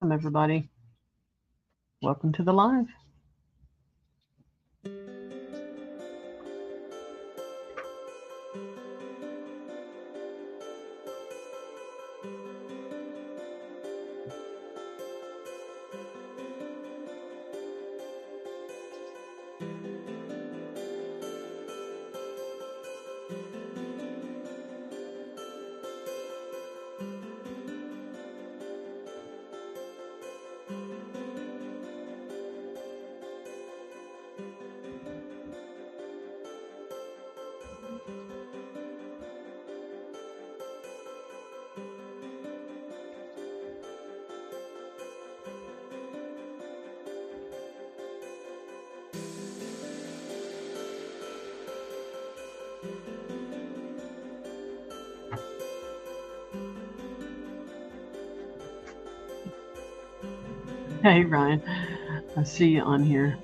Welcome, everybody. Welcome to the live. Hey, Ryan. I see you on here.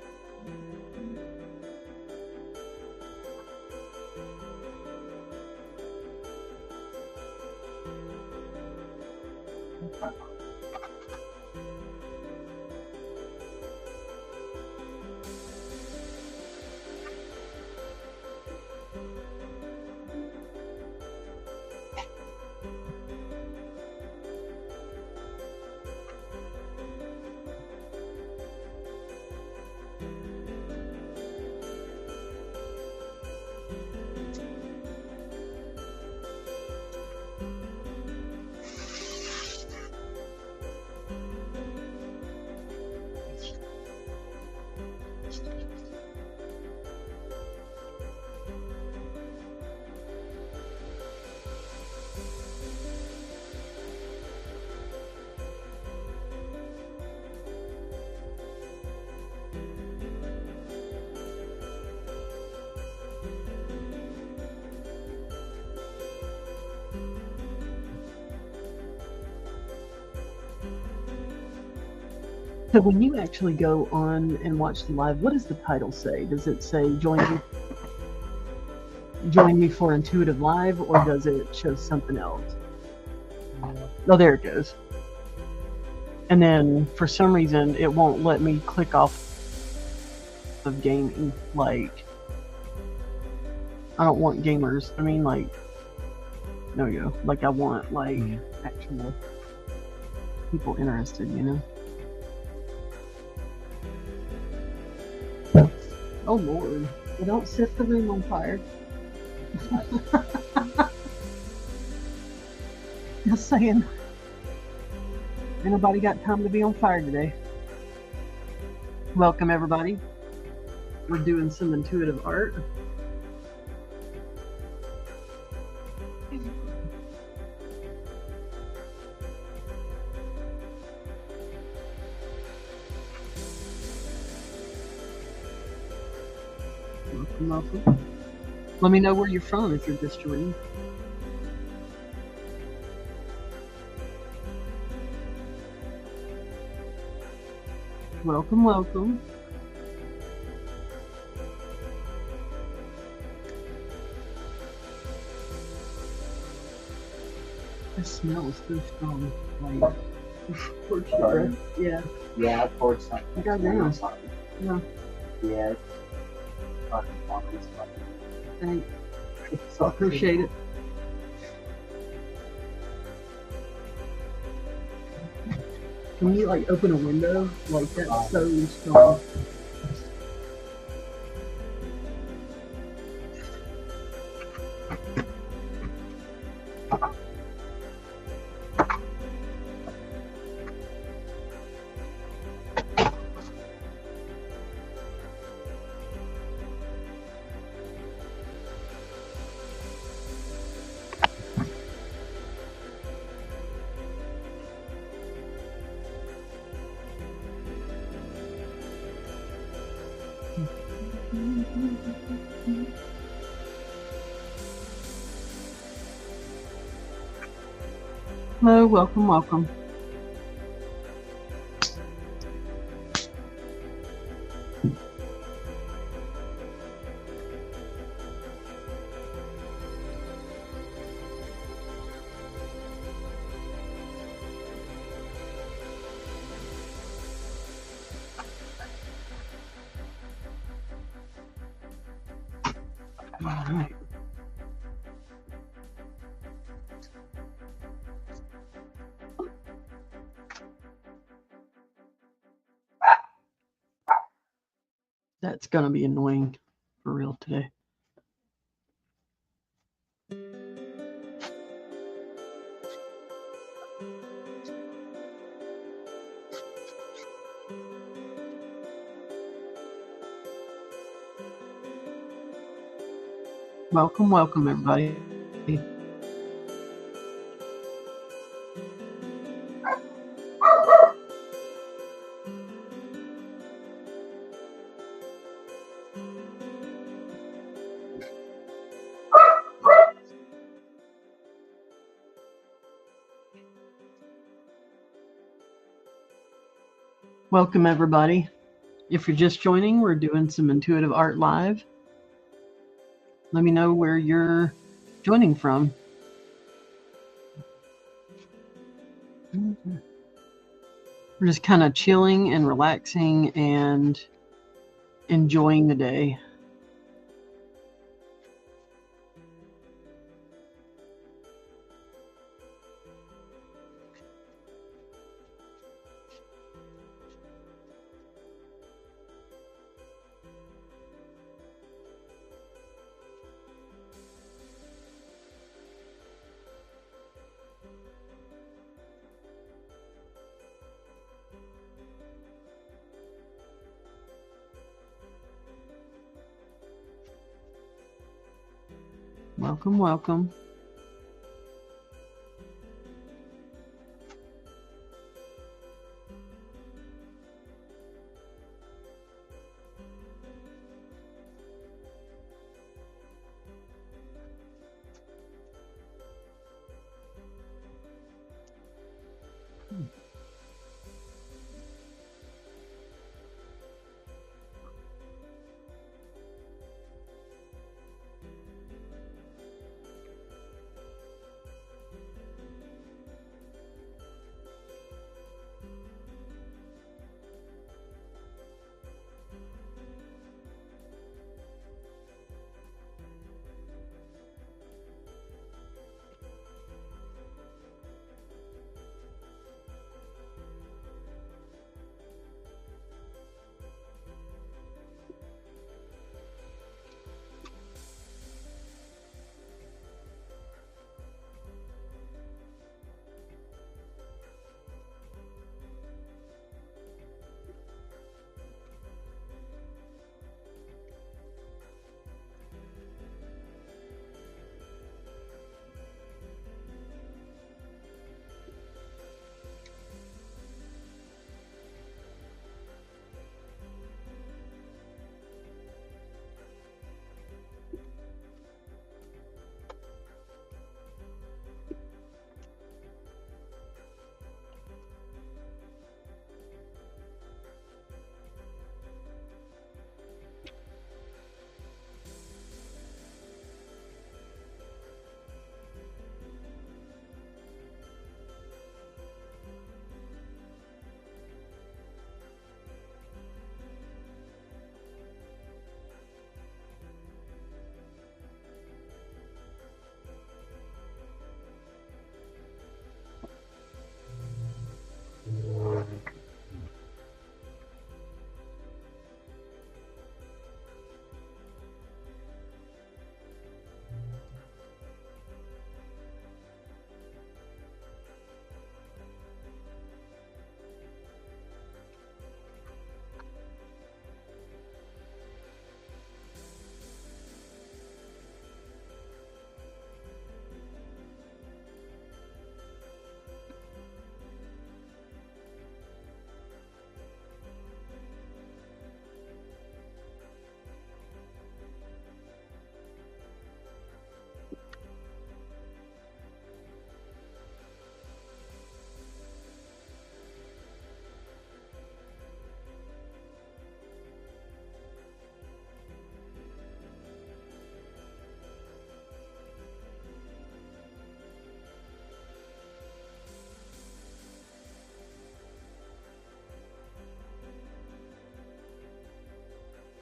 So when you actually go on and watch the live, what does the title say? Does it say join me for Intuitive Live, or does it show something else? Oh, there it goes. And then for some reason it won't let me click off of gaming. Like, I don't want gamers. I mean, like, There you go. Like I want like actual people interested, you know? Oh Lord. You don't set the room on fire. Just saying. Ain't nobody got time to be on fire today. Welcome everybody. We're doing some intuitive art. Welcome. Let me know where you're from if you're just joining. Welcome, welcome. The smell is so strong. Like, torch sugar. Yeah. Yeah, torch something. You got down. Yeah. Yeah. Fucking funky. Thanks. I appreciate it. Can you like open a window? Like that's so strong. Hello, welcome, welcome. All right. That's gonna be annoying for real today. Welcome, welcome everybody. Welcome everybody. If you're just joining, we're doing some intuitive art live. Let me know where you're joining from. We're just kind of chilling and relaxing and enjoying the day. Welcome, welcome.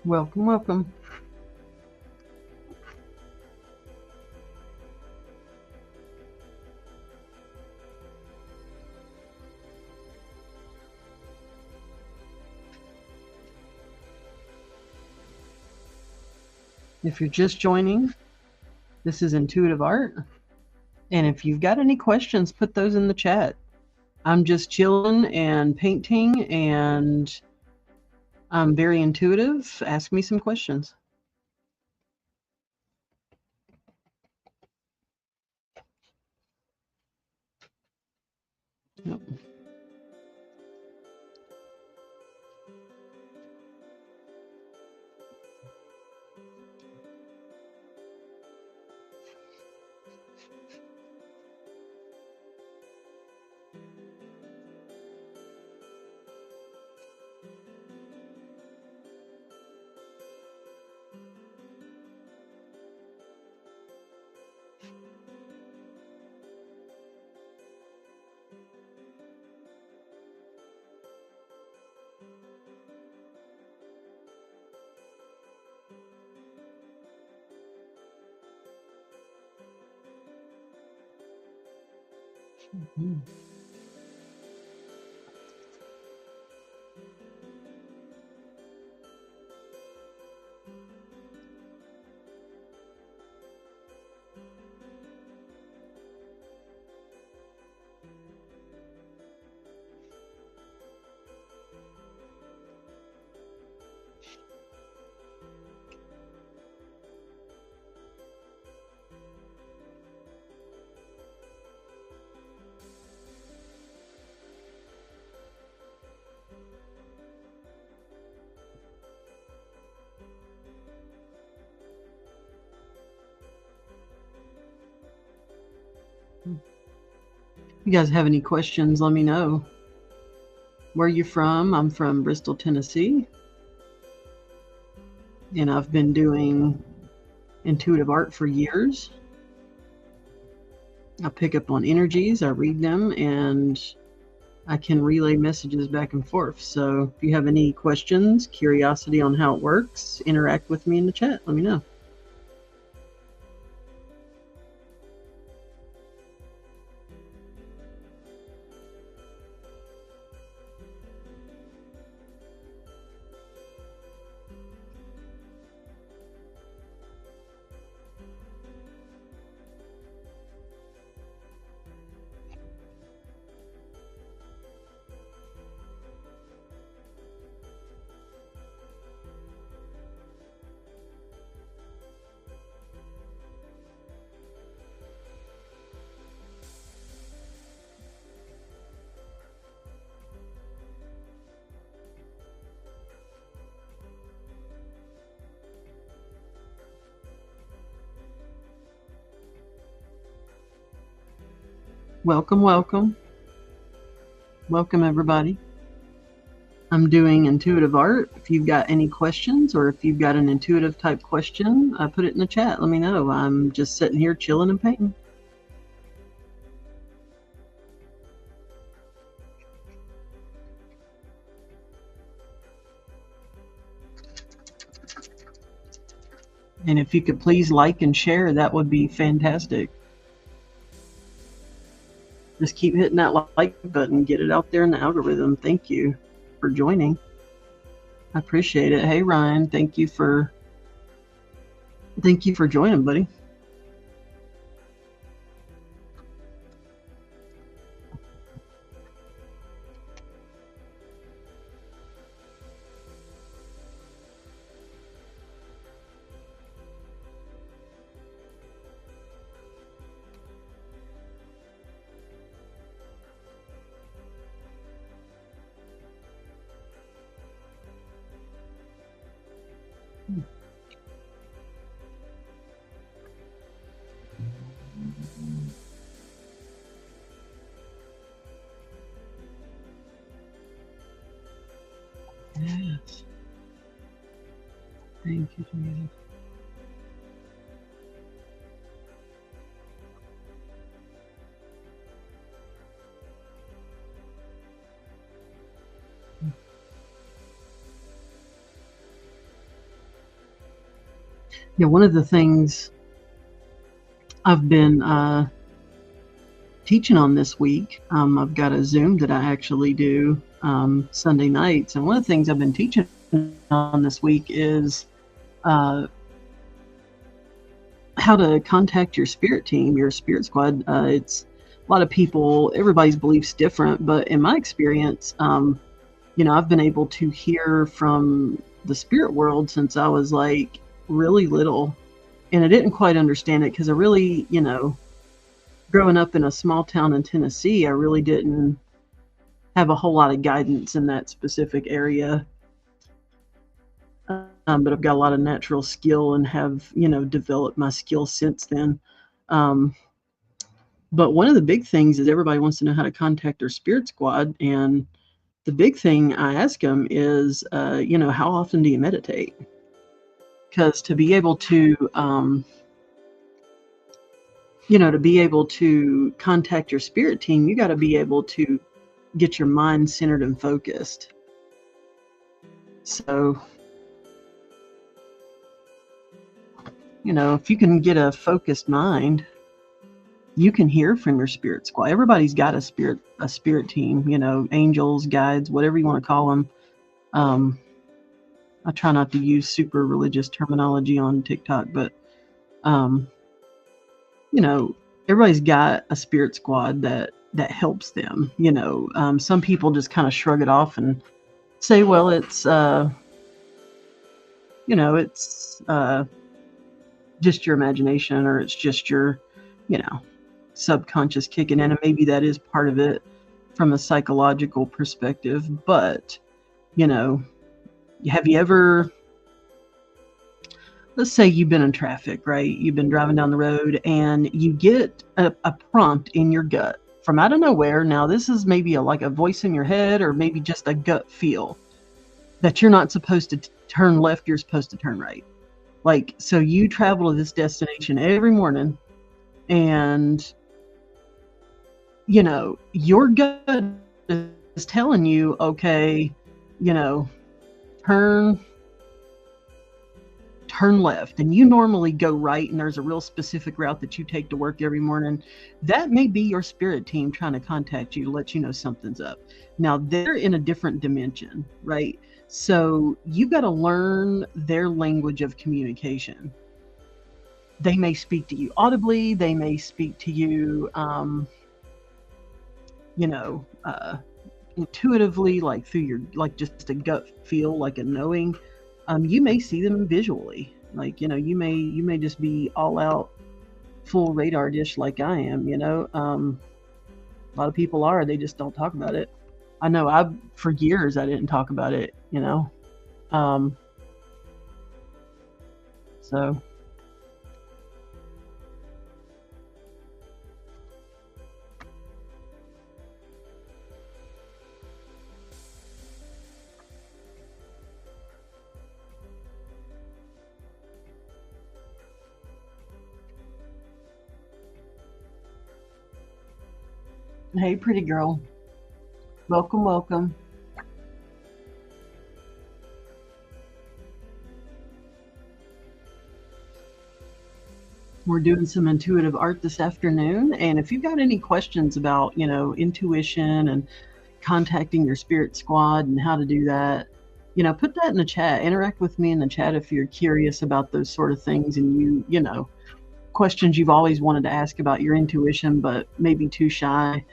Welcome, welcome. If you're just joining, this is Intuitive Art. And if you've got any questions, put those in the chat. I'm just chilling and painting, and I'm very intuitive. Ask me some questions. Yep. Mm-hmm. You guys have any questions, let me know. Where are you from? I'm from Bristol, Tennessee. And I've been doing intuitive art for years. I pick up on energies, I read them, and I can relay messages back and forth. So if you have any questions, curiosity on how it works, interact with me in the chat. Let me know. Welcome, welcome. Welcome, everybody. I'm doing intuitive art. If you've got any questions, or if you've got an intuitive type question, put it in the chat. Let me know. I'm just sitting here chilling and painting. And if you could please like and share, that would be fantastic. Just keep hitting that like button, get it out there in the algorithm. Thank you for joining. I appreciate it. Hey Ryan, thank you for joining, buddy. Yes. Thank you, Jesus. Yeah, one of the things I've been teaching on this week, I've got a Zoom that I actually do Sunday nights, and one of the things I've been teaching on this week is uh, how to contact your spirit team, your spirit squad. It's a lot of people, everybody's beliefs different, but in my experience, I've been able to hear from the spirit world since I was like really little, and I didn't quite understand it because I really, growing up in a small town in Tennessee, I really didn't have a whole lot of guidance in that specific area. But I've got a lot of natural skill and have, developed my skill since then. Um, but one of the big things is everybody wants to know how to contact their spirit squad. And the big thing I ask them is, how often do you meditate? Because to be able to, to be able to contact your spirit team, you got to be able to get your mind centered and focused. So, if you can get a focused mind, you can hear from your spirit squad. Everybody's got a spirit team, angels, guides, whatever you want to call them. I try not to use super religious terminology on TikTok, but, everybody's got a spirit squad that helps them. Some people just kind of shrug it off and say, well, it's, it's just your imagination, or it's just your, subconscious kicking in, and maybe that is part of it from a psychological perspective. But have you ever, let's say you've been in traffic, right? You've been driving down the road and you get a prompt in your gut from out of nowhere. Now this is maybe like a voice in your head, or maybe just a gut feel that you're not supposed to turn left, you're supposed to turn right. Like, so you travel to this destination every morning, and your gut is telling you, okay, turn left, and you normally go right, and there's a real specific route that you take to work every morning. That may be your spirit team trying to contact you to let you know something's up. Now they're in a different dimension, right? So you got to learn their language of communication. They may speak to you audibly, they may speak to you intuitively, like through your, like just a gut feel, like a knowing. You may see them visually, like, you may just be all out full radar dish like I am. A lot of people are, they just don't talk about it. I know for years I didn't talk about it. So hey, pretty girl, welcome, welcome. We're doing some intuitive art this afternoon, and if you've got any questions about, intuition and contacting your spirit squad and how to do that, put that in the chat. Interact with me in the chat if you're curious about those sort of things, and questions you've always wanted to ask about your intuition but maybe too shy.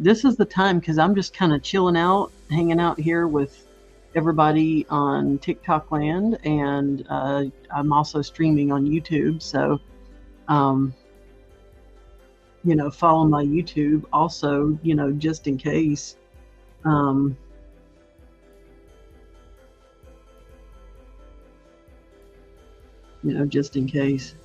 This is the time, because I'm just kind of chilling out, hanging out here with everybody on TikTok land, and I'm also streaming on YouTube. So follow my YouTube also, just in case. Just in case.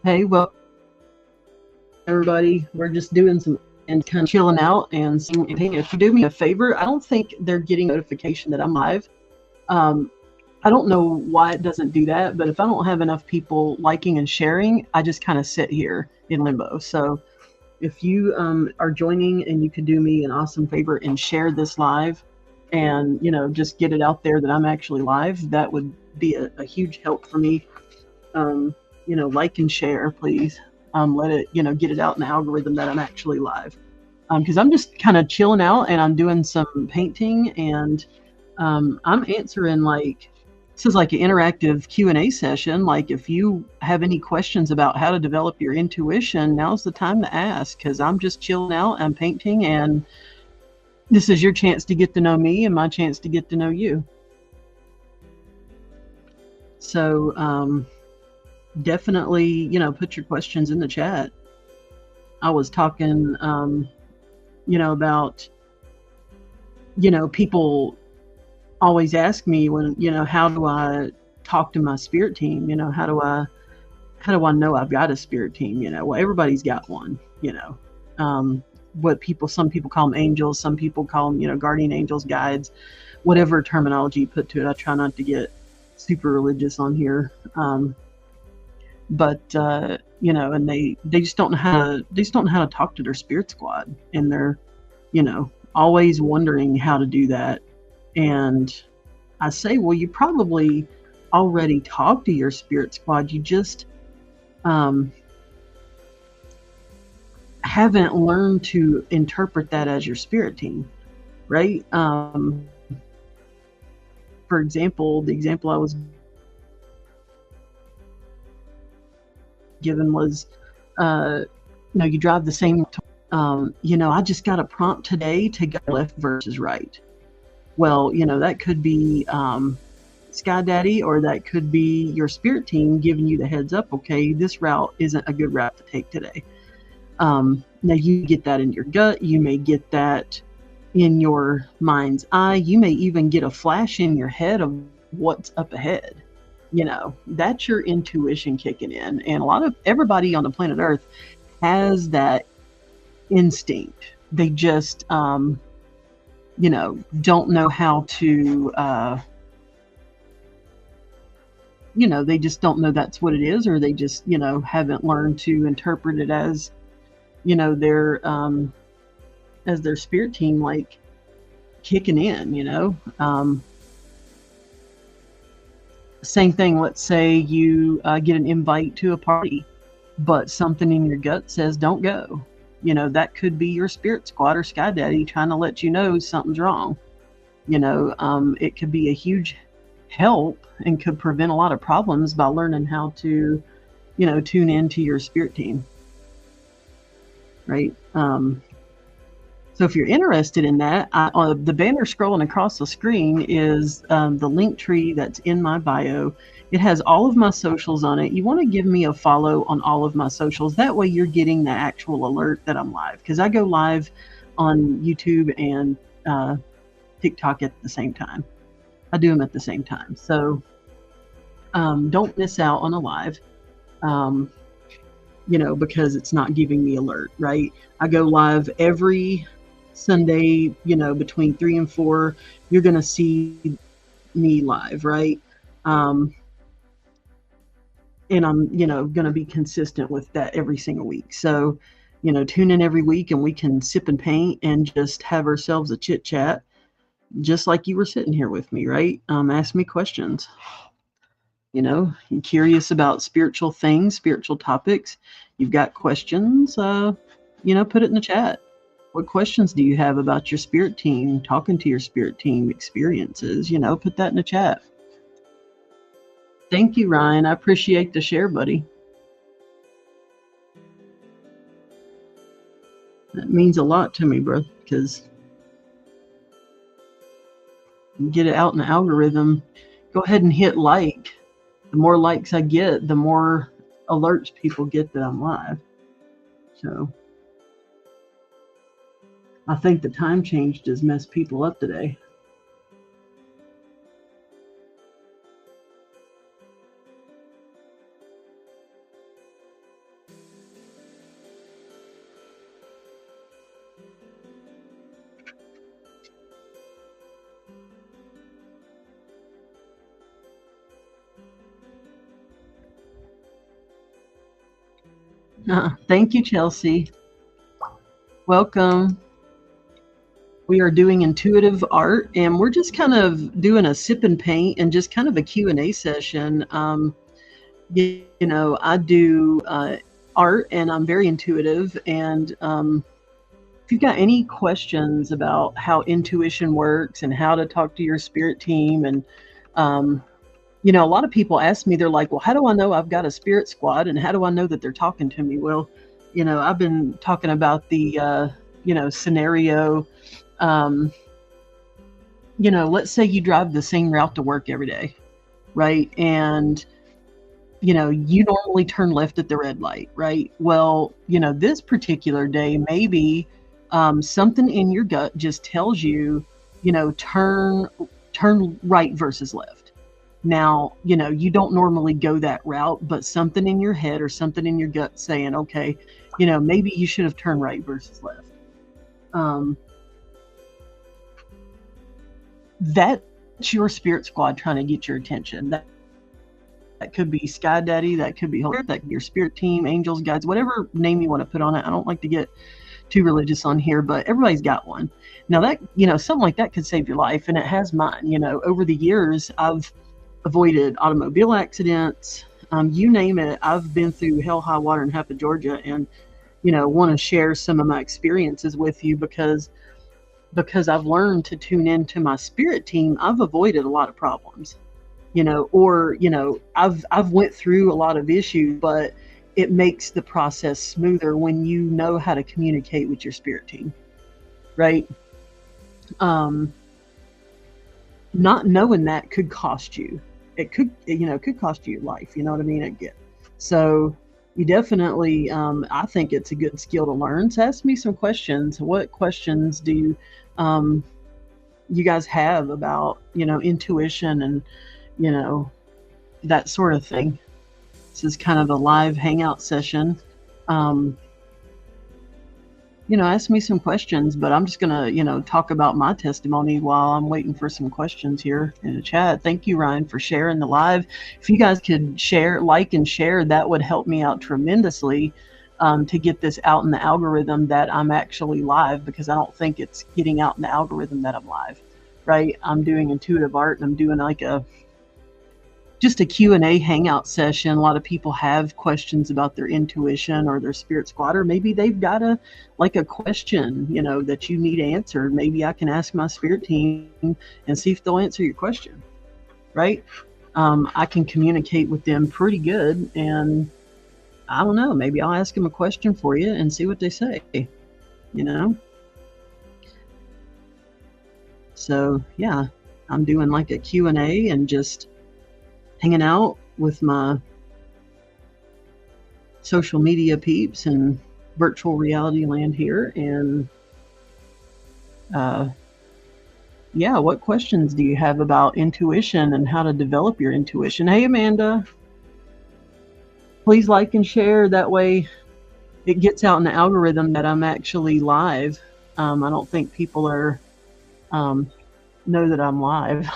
Hey, well, everybody, we're just doing some and kind of chilling out and seeing. Hey, if you do me a favor, I don't think they're getting notification that I'm live. Um, I don't know why it doesn't do that, but if I don't have enough people liking and sharing, I just kind of sit here in limbo. So if you are joining and you could do me an awesome favor and share this live and, just get it out there that I'm actually live, that would be a huge help for me. Like and share, please. Let it, get it out in the algorithm that I'm actually live. Because I'm just kind of chilling out and I'm doing some painting and I'm answering this is like an interactive Q&A session. Like if you have any questions about how to develop your intuition, now's the time to ask because I'm just chilling out, I'm painting, and this is your chance to get to know me and my chance to get to know you. So definitely, put your questions in the chat. I was talking, about, people always ask me when, how do I talk to my spirit team? How do I know I've got a spirit team? Well, everybody's got one, some people call them angels, some people call them, guardian angels, guides, whatever terminology you put to it. I try not to get super religious on here. But and they just don't know how to talk to their spirit squad, and they're, always wondering how to do that. And I say, well, you probably already talk to your spirit squad. You just haven't learned to interpret that as your spirit team, right? For example, the example I was given was, you drive the same, I just got a prompt today to go left versus right. Well, that could be Sky Daddy, or that could be your spirit team giving you the heads up, okay, this route isn't a good route to take today. Now you get that in your gut, you may get that in your mind's eye, you may even get a flash in your head of what's up ahead. That's your intuition kicking in. And everybody on the planet Earth has that instinct. They just, don't know how to, they just don't know that's what it is, or they just, haven't learned to interpret it as, their, as their spirit team, kicking in, Same thing, let's say you get an invite to a party, but something in your gut says don't go. You know, that could be your spirit squad or Sky Daddy trying to let you know something's wrong. You know, it could be a huge help and could prevent a lot of problems by learning how to, you know, tune into your spirit team. Right? So if you're interested in that, the banner scrolling across the screen is the link tree that's in my bio. It has all of my socials on it. You want to give me a follow on all of my socials. That way you're getting the actual alert that I'm live, because I go live on YouTube and TikTok at the same time. I do them at the same time. So don't miss out on a live. You know, because it's not giving me alert, right? I go live every Sunday, you know, between 3 and 4. You're going to see me live, right? And I'm, you know, going to be consistent with that every single week. So, you know, tune in every week and we can sip and paint and just have ourselves a chit chat, just like you were sitting here with me, right? Ask me questions. You know, you're curious about spiritual things, spiritual topics. You've got questions, you know, put it in the chat. What questions do you have about your spirit team, talking to your spirit team experiences? You know, put that in the chat. Thank you, Ryan. I appreciate the share, buddy. That means a lot to me, bro, because you get it out in the algorithm. Go ahead and hit like. The more likes I get, the more alerts people get that I'm live. So I think the time change just messed people up today. Thank you, Chelsea. Welcome. We are doing intuitive art, and we're just kind of doing a sip and paint and just kind of a Q&A session. You know, I do art, and I'm very intuitive. And if you've got any questions about how intuition works and how to talk to your spirit team, and you know, a lot of people ask me, they're like, well, how do I know I've got a spirit squad, and how do I know that they're talking to me? Well, you know, I've been talking about the, you know, scenario. You know, let's say you drive the same route to work every day, right? And, you know, you normally turn left at the red light, right? Well, you know, this particular day, maybe something in your gut just tells you, you know, turn right versus left. Now, you know, you don't normally go that route, but something in your head or something in your gut saying, okay, you know, maybe you should have turned right versus left. That's your spirit squad trying to get your attention. That could be Sky Daddy, that could be your spirit team, angels, guides, whatever name you want to put on it. I don't like to get too religious on here, but everybody's got one. Now that, you know, something like that could save your life, and it has mine. You know, over the years, I've avoided automobile accidents, you name it. I've been through hell, high water in half of Georgia, and, you know, want to share some of my experiences with you because I've learned to tune into my spirit team. I've avoided a lot of problems, you know, or, you know, I've went through a lot of issues, but it makes the process smoother when you know how to communicate with your spirit team, right? Not knowing that could cost you. It could, you know, could cost you your life. You know what I mean? So you definitely, I think it's a good skill to learn. So ask me some questions. What questions do you guys have about, you know, intuition and, you know, that sort of thing? This is kind of a live hangout session. You know, ask me some questions, but I'm just going to, you know, talk about my testimony while I'm waiting for some questions here in the chat. Thank you, Ryan, for sharing the live. If you guys could share, like and share, that would help me out tremendously to get this out in the algorithm that I'm actually live, because I don't think it's getting out in the algorithm that I'm live, right? I'm doing intuitive art, and I'm doing like a just a Q&A hangout session. A lot of people have questions about their intuition or their spirit squad, or maybe they've got a question, that you need answered. Maybe I can ask my spirit team and see if they'll answer your question, right? I can communicate with them pretty good, and I don't know, maybe I'll ask them a question for you and see what they say, So yeah, I'm doing like a Q&A and just hanging out with my social media peeps and virtual reality land here. And yeah, what questions do you have about intuition and how to develop your intuition? Hey, Amanda, please like and share. That way it gets out in the algorithm that I'm actually live. I don't think people are know that I'm live.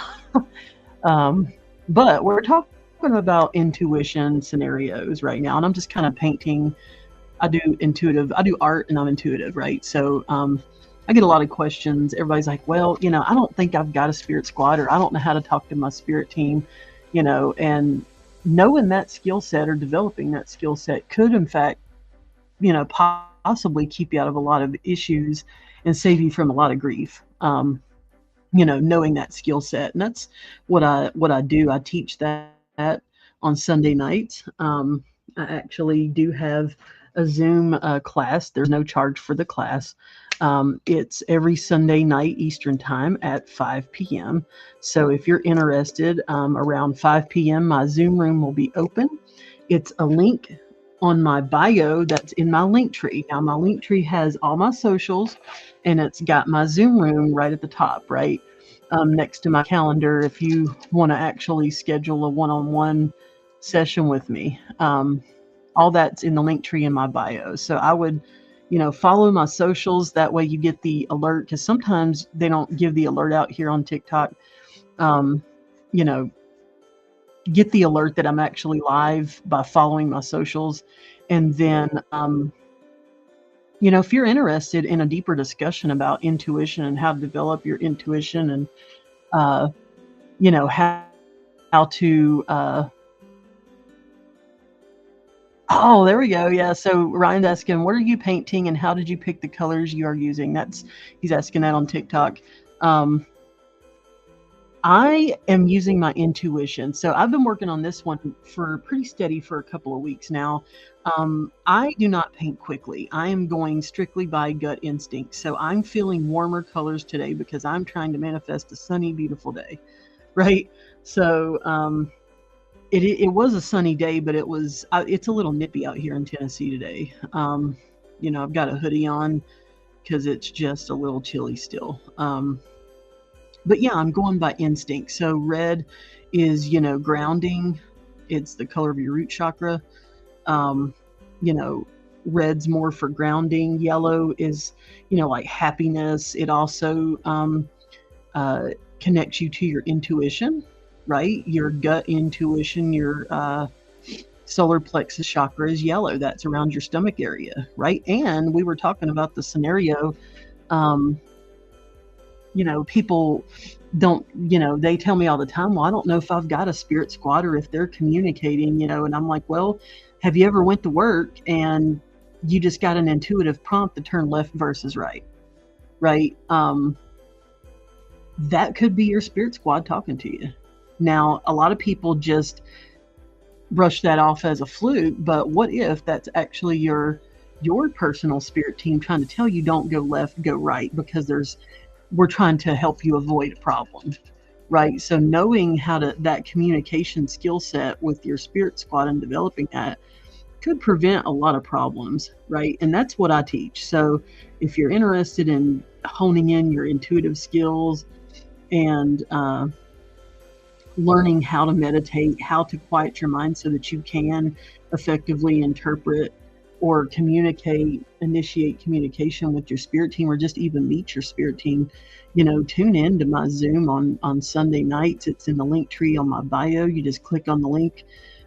But we're talking about intuition scenarios right now, and I'm just kind of painting. I do art, and I'm intuitive, right? So I get a lot of questions. Everybody's like, well, I don't think I've got a spirit squad, or I don't know how to talk to my spirit team, and knowing that skill set or developing that skill set could, in fact, possibly keep you out of a lot of issues and save you from a lot of grief. Knowing that skill set. And that's what I do. I teach that on Sunday nights. I actually do have a Zoom class. There's no charge for the class. It's every Sunday night Eastern time at 5 p.m. So if you're interested, around 5 p.m., my Zoom room will be open. It's a link on my bio that's in my link tree. Now, my link tree has all my socials, and it's got my Zoom room right at the top, right next to my calendar, if you want to actually schedule a one-on-one session with me. All that's in the link tree in my bio. So I would, follow my socials. That way you get the alert, because sometimes they don't give the alert out here on TikTok. Get the alert that I'm actually live by following my socials. And then, if you're interested in a deeper discussion about intuition and how to develop your intuition and, how to, oh, there we go. Yeah. So Ryan's asking, what are you painting and how did you pick the colors you are using? He's asking that on TikTok. I am using my intuition. So I've been working on this one for pretty steady for a couple of weeks now. I do not paint quickly. I am going strictly by gut instinct. So I'm feeling warmer colors today because I'm trying to manifest a sunny, beautiful day, right? So it was a sunny day, but it's a little nippy out here in Tennessee today. I've got a hoodie on because it's just a little chilly still. But yeah, I'm going by instinct. So red is, grounding. It's the color of your root chakra. Red's more for grounding. Yellow is, like happiness. It also connects you to your intuition, right? Your gut intuition, your solar plexus chakra is yellow. That's around your stomach area, right? And we were talking about the scenario. People don't, they tell me all the time, well, I don't know if I've got a spirit squad or if they're communicating, and I'm like, well, have you ever went to work and you just got an intuitive prompt to turn left versus right? That could be your spirit squad talking to you. Now, a lot of people just brush that off as a fluke, but what if that's actually your personal spirit team trying to tell you don't go left, go right, because we're trying to help you avoid a problem, right? So knowing that communication skill set with your spirit squad and developing that could prevent a lot of problems, right? And that's what I teach. So if you're interested in honing in your intuitive skills and learning how to meditate, how to quiet your mind so that you can effectively interpret or initiate communication with your spirit team, or just even meet your spirit team, tune in to my Zoom on Sunday nights. It's in the link tree on my bio. You just click on the link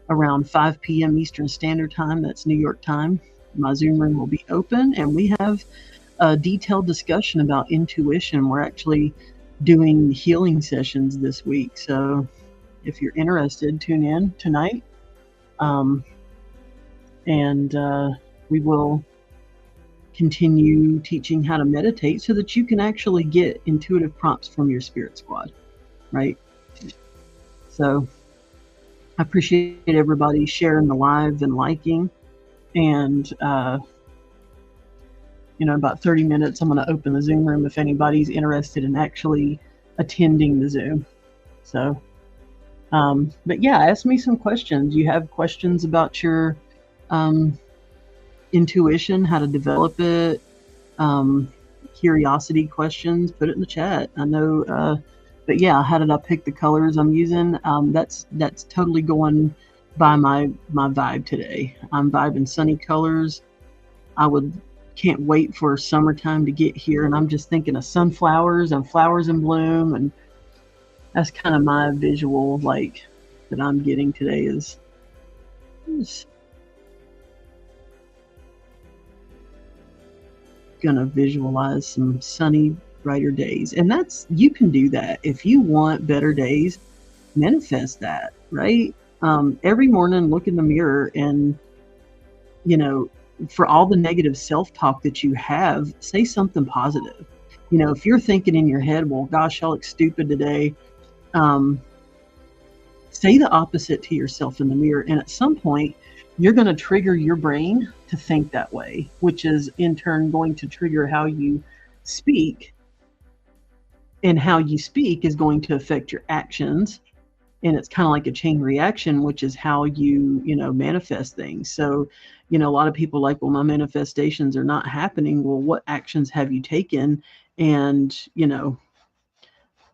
around 5 p.m. Eastern Standard Time. That's New York time. My Zoom room will be open, and we have a detailed discussion about intuition. We're actually doing healing sessions this week. So if you're interested, tune in tonight. And we will continue teaching how to meditate so that you can actually get intuitive prompts from your spirit squad, right? So I appreciate everybody sharing the live and liking. And in about 30 minutes, I'm going to open the Zoom room if anybody's interested in actually attending the Zoom. So, but yeah, ask me some questions. You have questions about your intuition, how to develop it, curiosity questions, put it in the chat. I know, but yeah, how did I pick the colors I'm using? That's totally going by my vibe today. I'm vibing sunny colors. Can't wait for summertime to get here, and I'm just thinking of sunflowers and flowers in bloom, and that's kind of my visual like that I'm getting today is gonna visualize some sunny, brighter days. And you can do that if you want better days. Manifest that, right? Every morning, look in the mirror, and for all the negative self-talk that you have, say something positive. If you're thinking in your head, well, gosh, I look stupid today, say the opposite to yourself in the mirror, and at some point you're going to trigger your brain to think that way, which is in turn going to trigger how you speak, and how you speak is going to affect your actions. And it's kind of like a chain reaction, which is how you manifest things. So a lot of people like, well, my manifestations are not happening. Well, what actions have you taken? And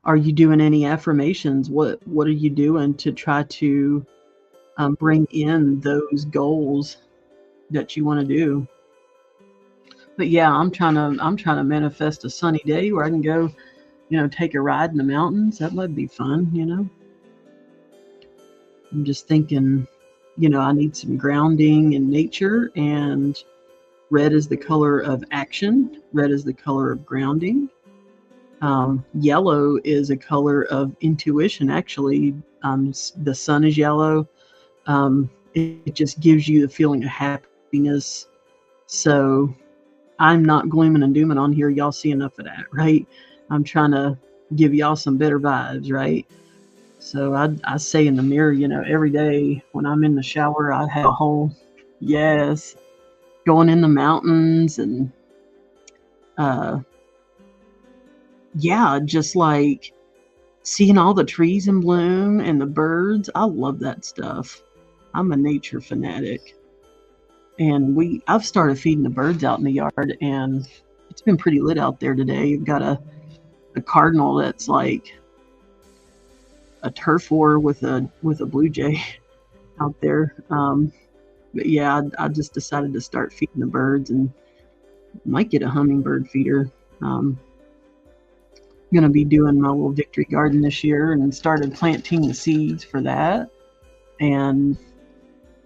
are you doing any affirmations? What are you doing to try to bring in those goals that you want to do? But yeah, I'm trying to manifest a sunny day where I can go take a ride in the mountains. That might be fun. I'm just thinking, I need some grounding in nature, and red is the color of action. Red is the color of grounding. Yellow is a color of intuition. Actually, the sun is yellow. It just gives you the feeling of happiness. So I'm not glooming and dooming on here. Y'all see enough of that, right? I'm trying to give y'all some better vibes, right? So I say in the mirror, every day when I'm in the shower, I have a whole, yes, going in the mountains and, yeah, just like seeing all the trees in bloom and the birds. I love that stuff. I'm a nature fanatic. And I've started feeding the birds out in the yard, and it's been pretty lit out there today. You've got a cardinal that's like a turf war with a blue jay out there. But yeah, I just decided to start feeding the birds, and might get a hummingbird feeder. I'm gonna be doing my little victory garden this year, and started planting the seeds for that. And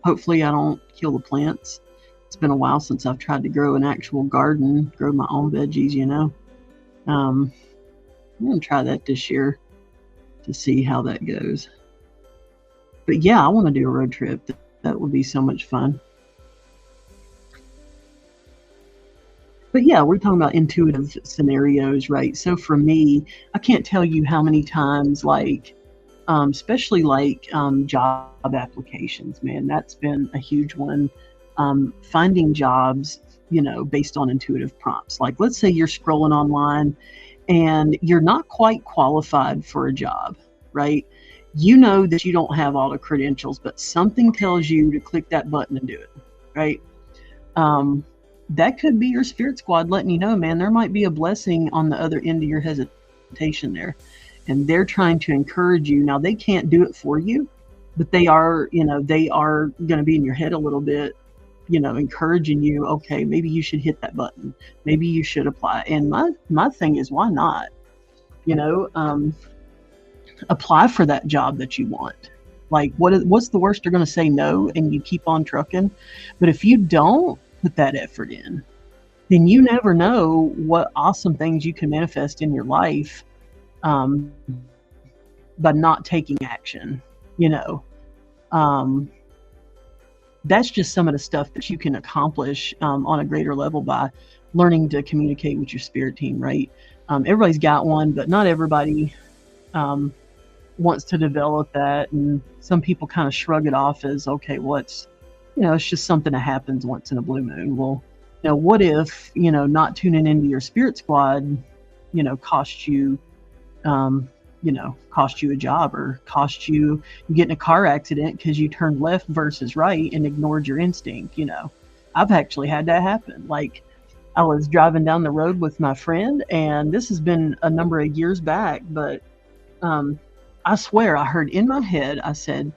hopefully I don't kill the plants. It's been a while since I've tried to grow an actual garden, grow my own veggies, I'm gonna try that this year to see how that goes. But yeah, I want to do a road trip. That would be so much fun. But yeah, we're talking about intuitive scenarios, right? So for me, I can't tell you how many times, like, especially like job applications, man, that's been a huge one. Finding jobs, based on intuitive prompts. Like, let's say you're scrolling online and you're not quite qualified for a job, right? You know that you don't have all the credentials, but something tells you to click that button and do it, right? That could be your spirit squad letting you know, man, there might be a blessing on the other end of your hesitation there. And they're trying to encourage you. Now, they can't do it for you, but they are going to be in your head a little bit, encouraging you, okay, maybe you should hit that button. Maybe you should apply. And my thing is, why not? Apply for that job that you want. Like, what's the worst? They're going to say no, and you keep on trucking. But if you don't put that effort in, then you never know what awesome things you can manifest in your life by not taking action. you know. Um, that's just some of the stuff that you can accomplish on a greater level by learning to communicate with your spirit team, right? Everybody's got one, but not everybody um, wants to develop that. And some people kind of shrug it off as, okay, well, it's just something that happens once in a blue moon. Well, what if, not tuning into your spirit squad, cost you, cost you a job, or cost you get in a car accident because you turned left versus right and ignored your instinct. I've actually had that happen. Like, I was driving down the road with my friend, and this has been a number of years back, but um, I swear I heard in my head, I said,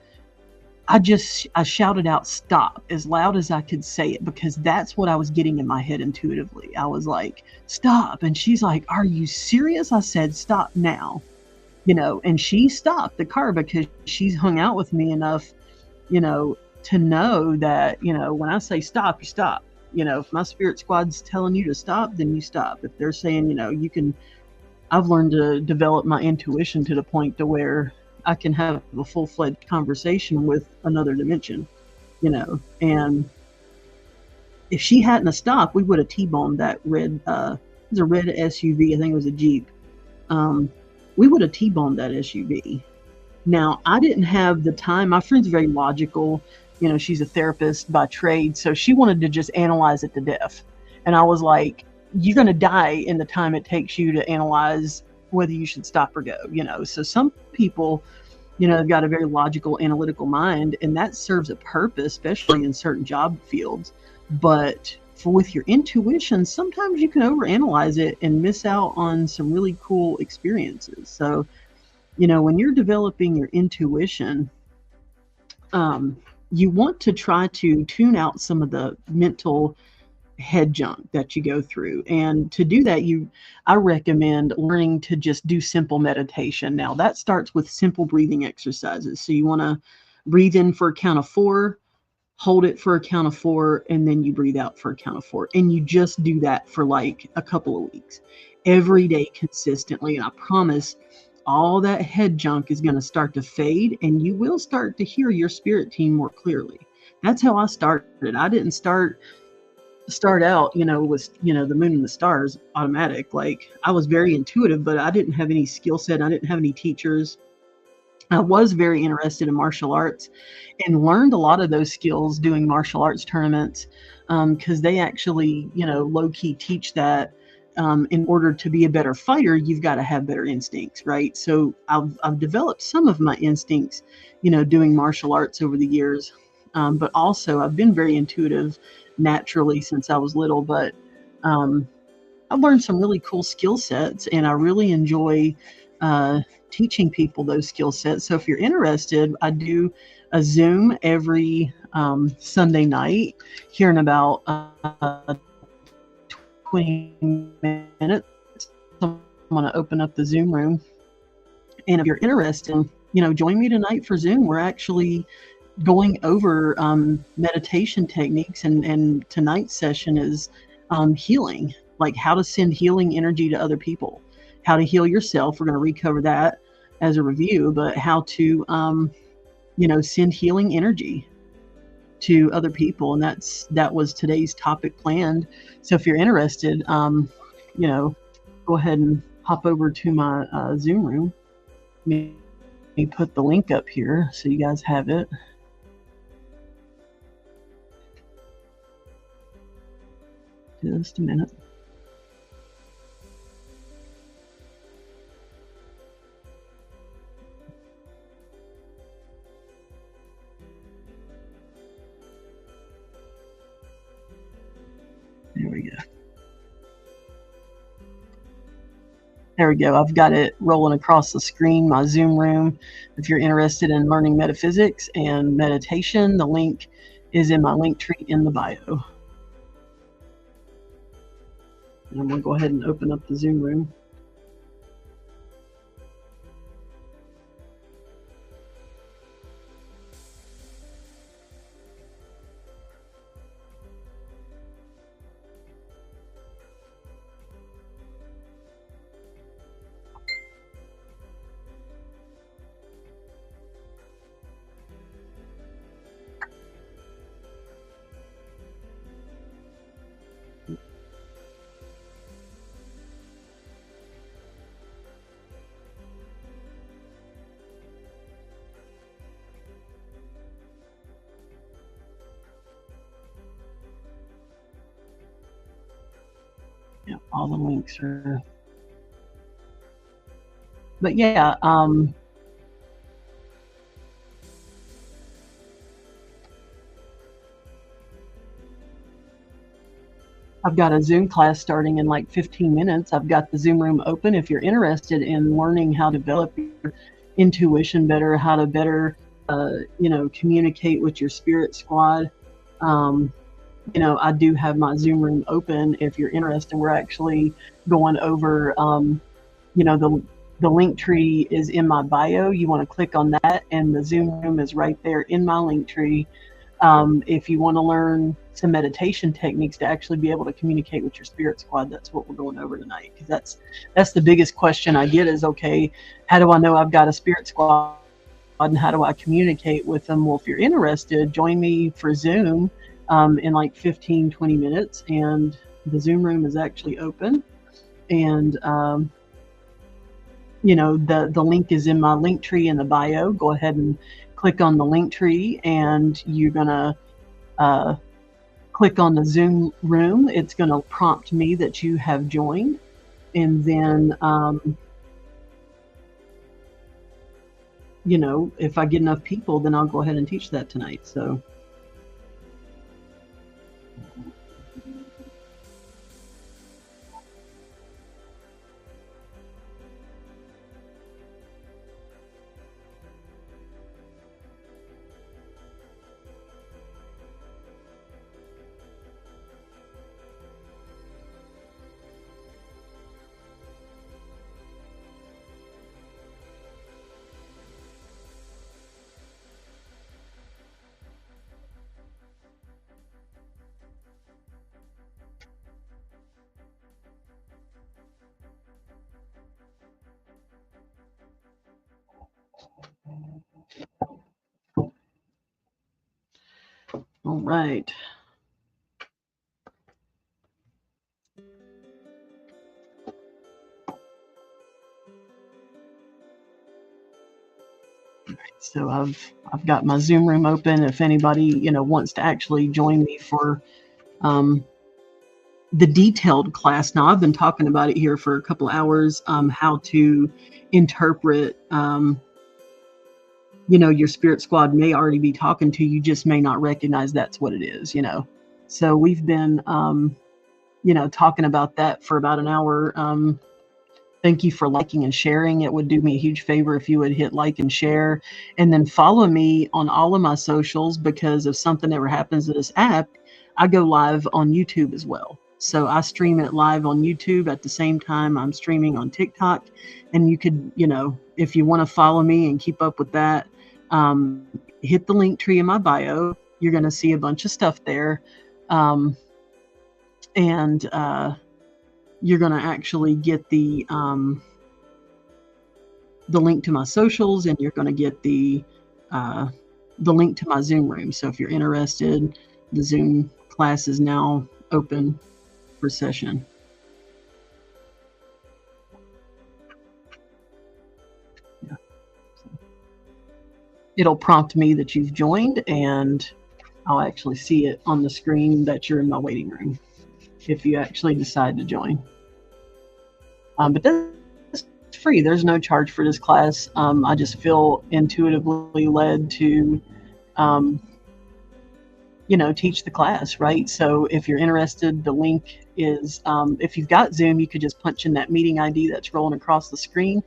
I shouted out stop as loud as I could say it, because that's what I was getting in my head intuitively. I was like, stop. And she's like, are you serious? I said, stop now. And she stopped the car because she's hung out with me enough, to know that, when I say stop, you stop. If my spirit squad's telling you to stop, then you stop. If they're saying, I've learned to develop my intuition to the point to where I can have a full-fledged conversation with another dimension, and if she hadn't have stopped, we would have T-boned that red, it was a red SUV. I think it was a Jeep. We would have T-boned that SUV. Now, I didn't have the time. My friend's very logical. She's a therapist by trade, so she wanted to just analyze it to death. And I was like, you're going to die in the time it takes you to analyze whether you should stop or go, So some people, have got a very logical, analytical mind, and that serves a purpose, especially in certain job fields. But with your intuition, sometimes you can overanalyze it and miss out on some really cool experiences. So, when you're developing your intuition, you want to try to tune out some of the mental head junk that you go through. And to do that, I recommend learning to just do simple meditation. Now, that starts with simple breathing exercises. So you want to breathe in for a count of 4, hold it for a count of 4, and then you breathe out for a count of 4. And you just do that for like a couple of weeks, every day consistently. And I promise all that head junk is going to start to fade, and you will start to hear your spirit team more clearly. That's how I started. I didn't start out, with, the moon and the stars automatic. Like, I was very intuitive, but I didn't have any skill set. I didn't have any teachers. I was very interested in martial arts and learned a lot of those skills doing martial arts tournaments, because they actually, low-key teach that in order to be a better fighter, you've got to have better instincts, right? So I've developed some of my instincts, doing martial arts over the years, but also I've been very intuitive naturally since I was little. But I've learned some really cool skill sets, and I really enjoy teaching people those skill sets. So if you're interested, I do a Zoom every Sunday night here in about 20 minutes. I'm going to open up the Zoom room. And if you're interested, join me tonight for Zoom. We're actually going over meditation techniques, and tonight's session is healing, like how to send healing energy to other people, how to heal yourself. We're going to recover that as a review, but how to send healing energy to other people. And that was today's topic planned. So if you're interested, go ahead and hop over to my Zoom room. Let me put the link up here so you guys have it. Just a minute. There we go. There we go. I've got it rolling across the screen, my Zoom room. If you're interested in learning metaphysics and meditation, the link is in my link tree in the bio. And I'm going to go ahead and open up the Zoom room. All the links are. But yeah, I've got a Zoom class starting in like 15 minutes. I've got the Zoom room open. If you're interested in learning how to develop your intuition better, how to better, communicate with your spirit squad, I do have my Zoom room open. If you're interested, we're actually going over, the link tree is in my bio. You want to click on that, and the Zoom room is right there in my link tree. If you want to learn some meditation techniques to actually be able to communicate with your spirit squad, that's what we're going over tonight. Because that's the biggest question I get is, okay, how do I know I've got a spirit squad, and how do I communicate with them? Well, if you're interested, join me for Zoom in like 15-20 minutes, and the Zoom room is actually open. And the link is in my link tree in the bio. Go ahead and click on the link tree, and you're gonna click on the Zoom room. It's gonna prompt me that you have joined, and then if I get enough people, then I'll go ahead and teach that tonight. So. All right. So I've got my Zoom room open. If anybody wants to actually join me for the detailed class. Now I've been talking about it here for a couple hours. How to interpret. Your spirit squad may already be talking to you, just may not recognize that's what it is. So we've been talking about that for about an hour. Thank you for liking and sharing. It would do me a huge favor if you would hit like and share, and then follow me on all of my socials, because if something ever happens to this app, I go live on YouTube as well. So I stream it live on YouTube at the same time I'm streaming on TikTok. And you could, if you want to follow me and keep up with that, hit the link tree in my bio. You're going to see a bunch of stuff there. And you're going to actually get the link to my socials, and you're going to get the link to my Zoom room. So if you're interested, the Zoom class is now open for session. Yeah. It'll prompt me that you've joined, and I'll actually see it on the screen that you're in my waiting room if you actually decide to join. But that's free. There's no charge for this class. I just feel intuitively led to teach the class, right? So if you're interested, the link is, if you've got Zoom, you could just punch in that meeting ID that's rolling across the screen.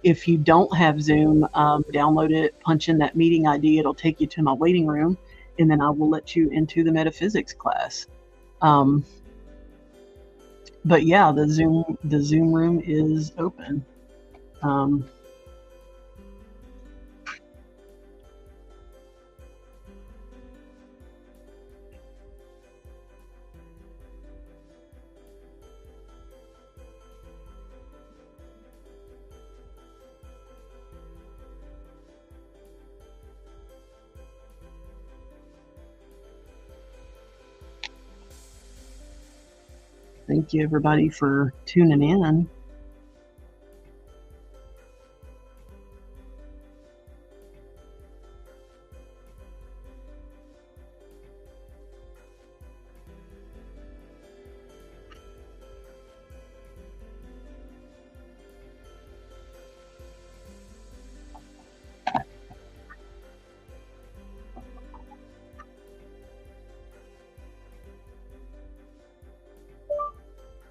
If you don't have Zoom, download it, punch in that meeting ID. It'll take you to my waiting room, and then I will let you into the metaphysics class. But yeah, the Zoom room is open. Thank you, everybody, for tuning in.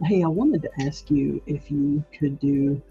Hey, I wanted to ask you if you could do.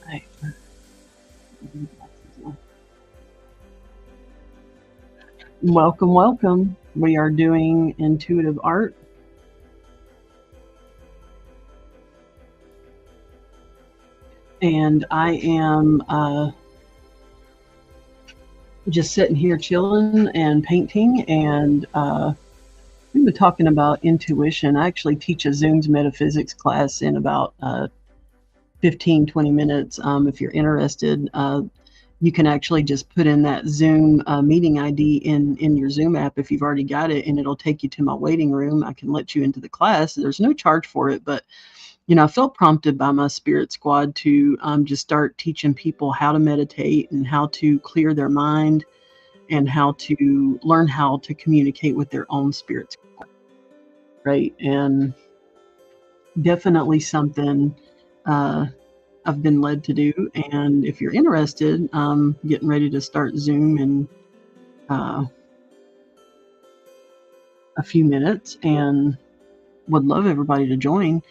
Hey. Welcome, welcome. We are doing intuitive art. And I am just sitting here chilling and painting. And we've been talking about intuition. I actually teach a Zooms metaphysics class in about 15, 20 minutes. If you're interested, you can actually just put in that Zoom meeting ID in your Zoom app if you've already got it, and it'll take you to my waiting room. I can let you into the class. There's no charge for it, but I felt prompted by my spirit squad to just start teaching people how to meditate and how to clear their mind and how to learn how to communicate with their own spirit squad, right? And definitely something I've been led to do. And if you're interested, getting ready to start Zoom in a few minutes and would love everybody to join.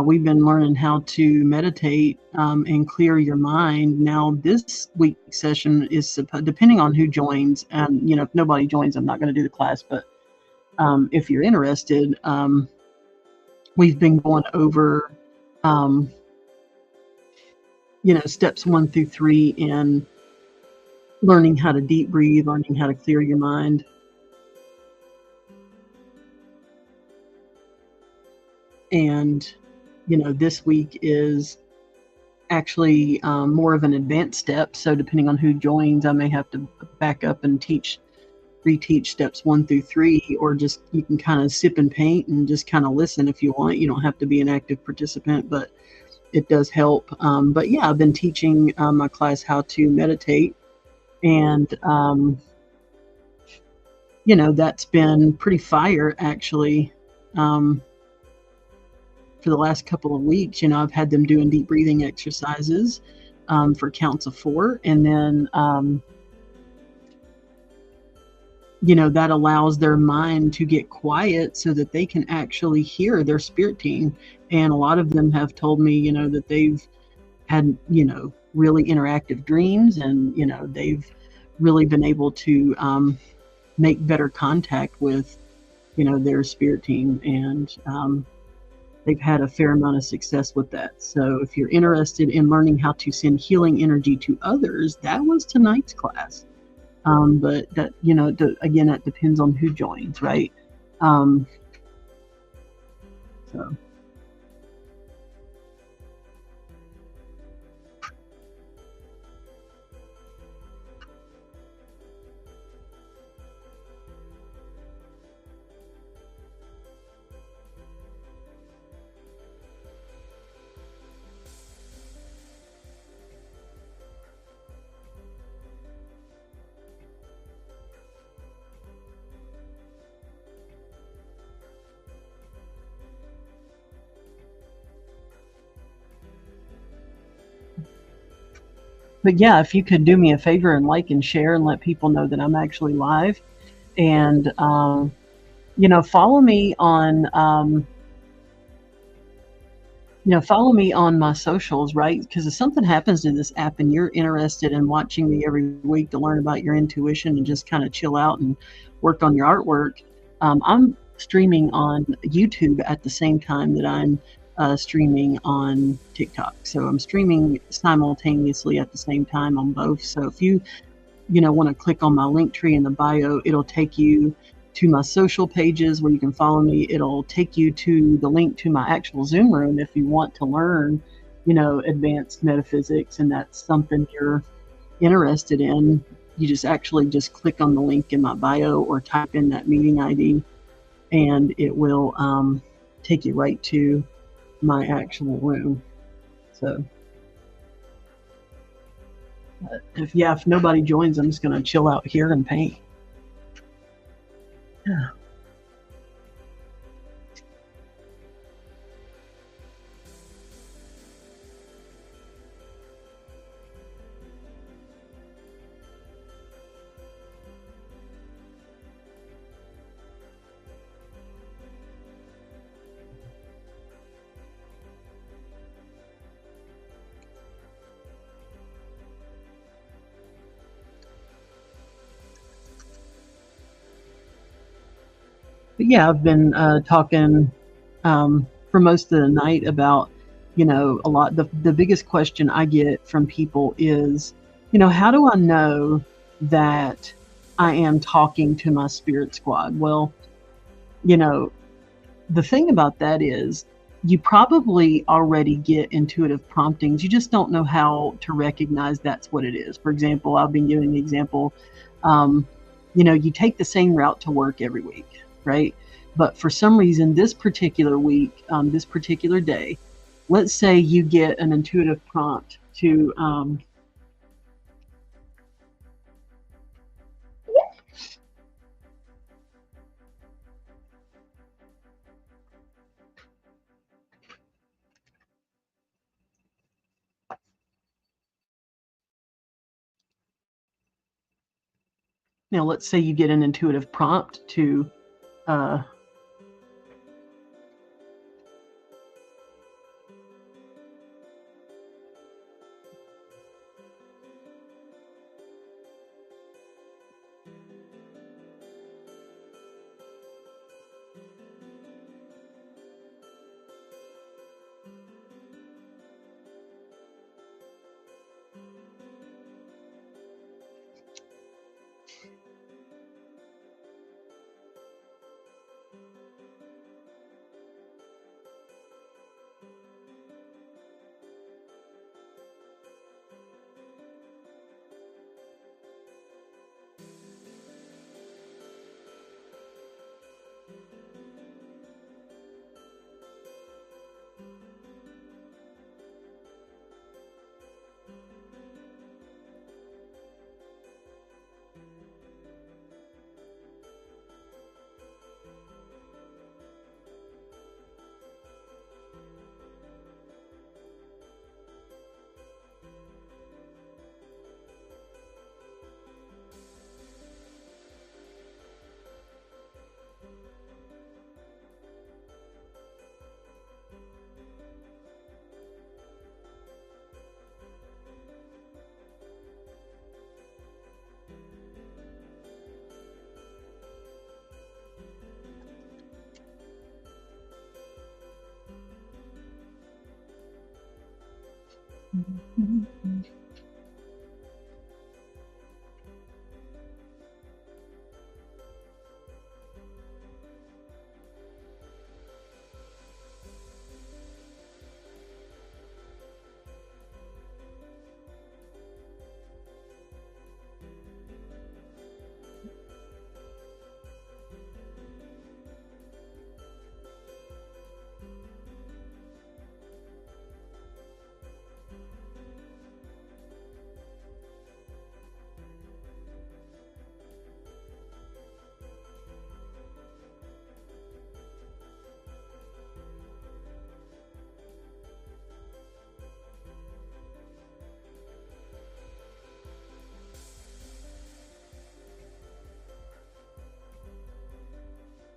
We've been learning how to meditate and clear your mind. Now, this week's session is depending on who joins. And, if nobody joins, I'm not going to do the class. But if you're interested, we've been going over steps 1 through 3 in learning how to deep breathe, learning how to clear your mind. And, this week is actually more of an advanced step. So depending on who joins, I may have to back up and reteach steps 1 through 3, or just you can kind of sip and paint and just kind of listen if you want. You don't have to be an active participant, but it does help. But yeah, I've been teaching my class how to meditate, and that's been pretty fire actually. For the last couple of weeks, I've had them doing deep breathing exercises for counts of 4, and then that allows their mind to get quiet so that they can actually hear their spirit team. And a lot of them have told me, that they've had, really interactive dreams, and, they've really been able to make better contact with, their spirit team. And they've had a fair amount of success with that. So if you're interested in learning how to send healing energy to others, that was tonight's class. But that, again, that depends on who joins, right? So. But yeah, if you could do me a favor and like and share and let people know that I'm actually live, and follow me on follow me on my socials, right? Because if something happens to this app and you're interested in watching me every week to learn about your intuition and just kind of chill out and work on your artwork, I'm streaming on YouTube at the same time that I'm streaming on TikTok. So I'm streaming simultaneously at the same time on both. So if you want to click on my link tree in the bio, it'll take you to my social pages where you can follow me. It'll take you to the link to my actual Zoom room if you want to learn, advanced metaphysics, and that's something you're interested in. You just click on the link in my bio or type in that meeting ID, and it will take you right to my actual room. So if nobody joins, I'm just going to chill out here and paint. Yeah. But yeah, I've been talking for most of the night about, a lot. The biggest question I get from people is, how do I know that I am talking to my spirit squad? Well, the thing about that is you probably already get intuitive promptings. You just don't know how to recognize that's what it is. For example, I've been giving the example, you take the same route to work every week, right? But for some reason, this particular week, this particular day, let's say you get an intuitive prompt to let's say you get an intuitive prompt to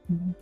Thank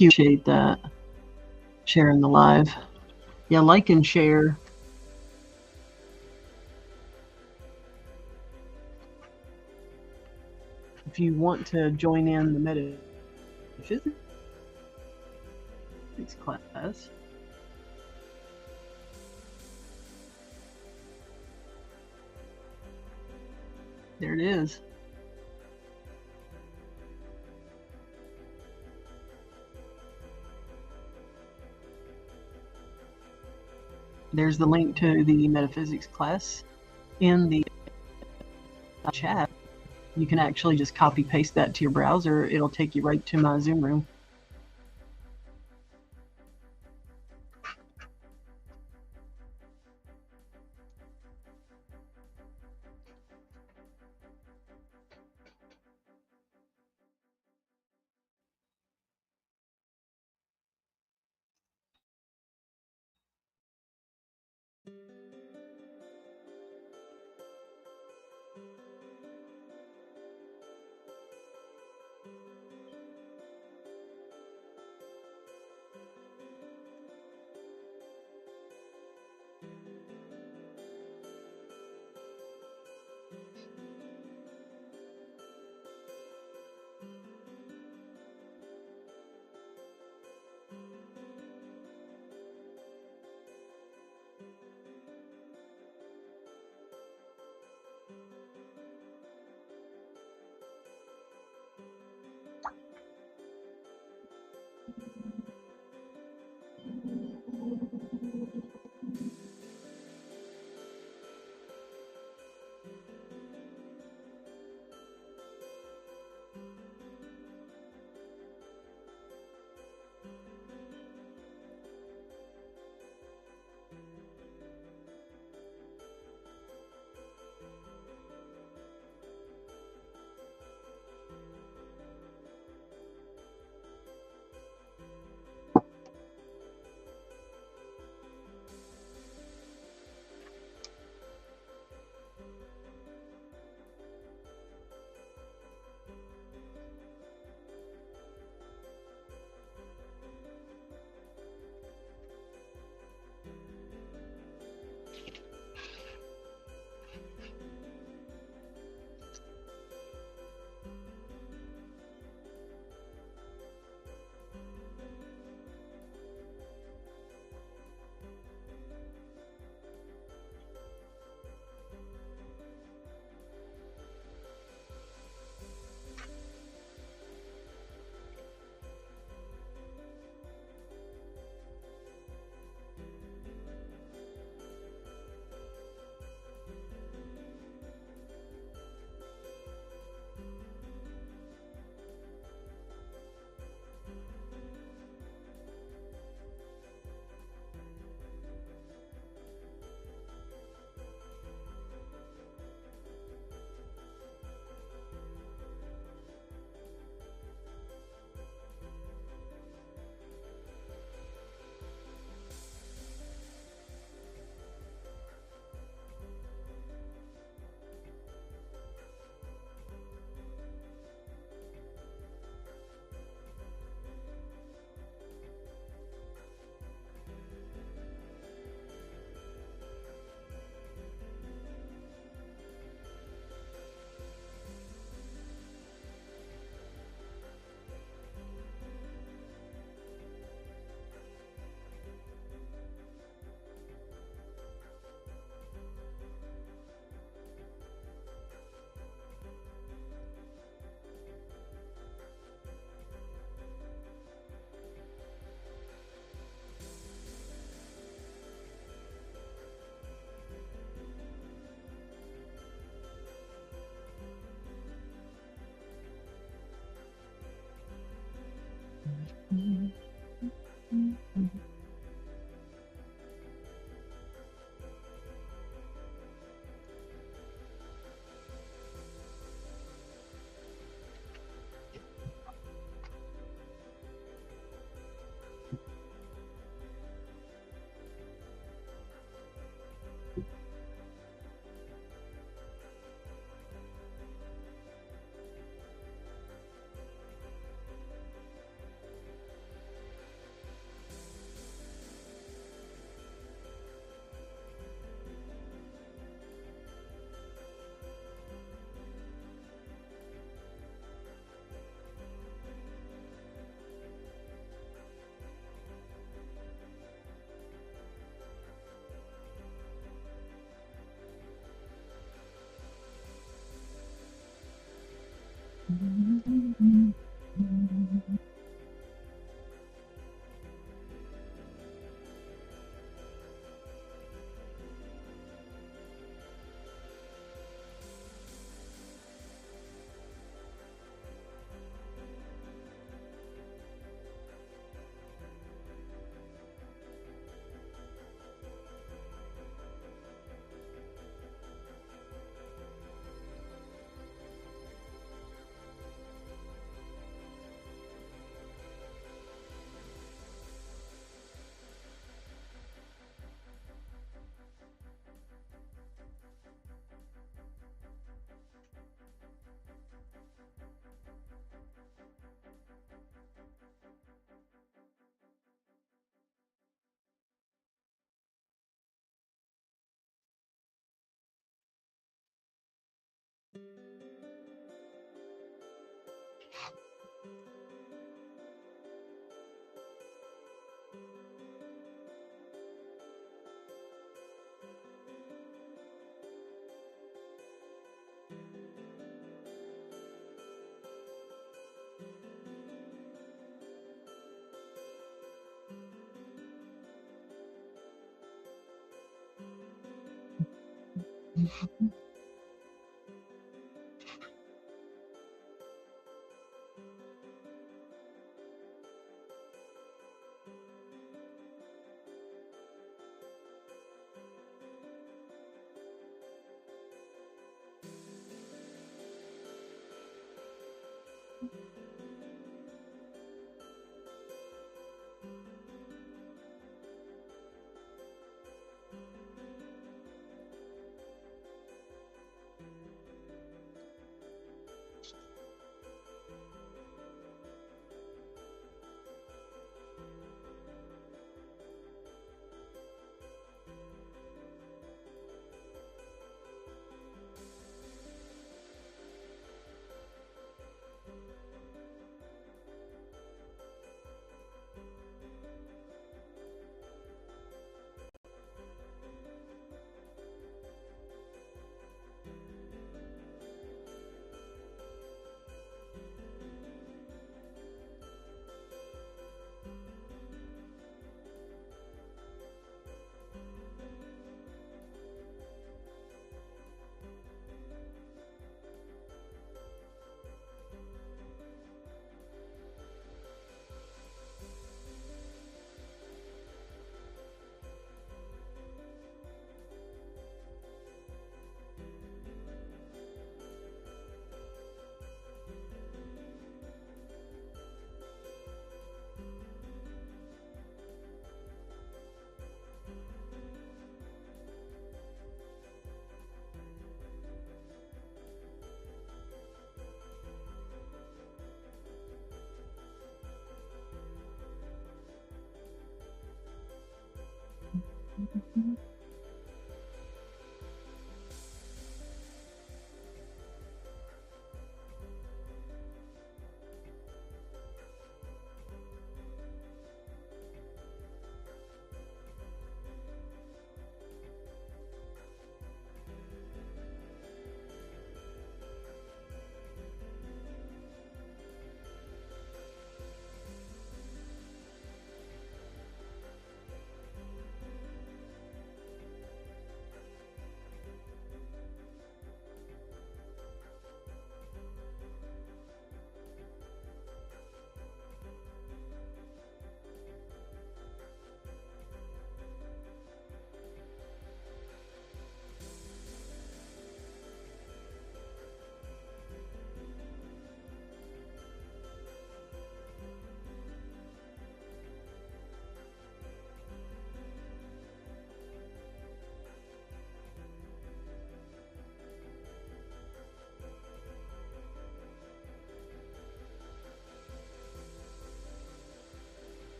you. Appreciate that. Sharing the live. Yeah, like and share. If you want to join in the metaphysics class, there it is. There's the link to the metaphysics class in the chat. You can actually just copy paste that to your browser. It'll take you right to my Zoom room.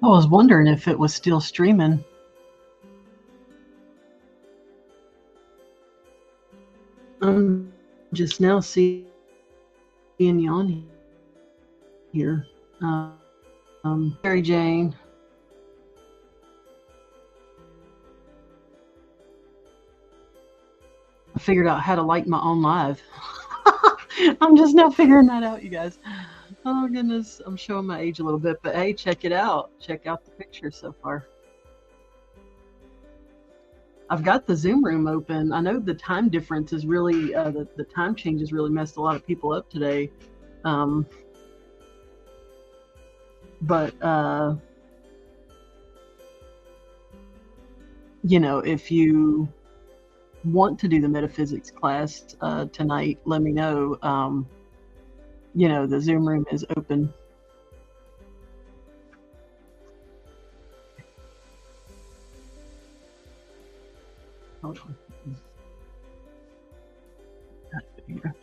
I was wondering if it was still streaming. I'm just now seeing you on here. Mary Jane. I figured out how to like my own live. I'm just now figuring that out, you guys. Oh goodness, I'm showing my age a little bit, but hey, check it out. Check out the picture so far. I've got the Zoom room open. I know the time difference is really, the time change has really messed a lot of people up today. But you know, if you want to do the metaphysics class tonight, let me know. You know, the Zoom room is open. Hold on. Here.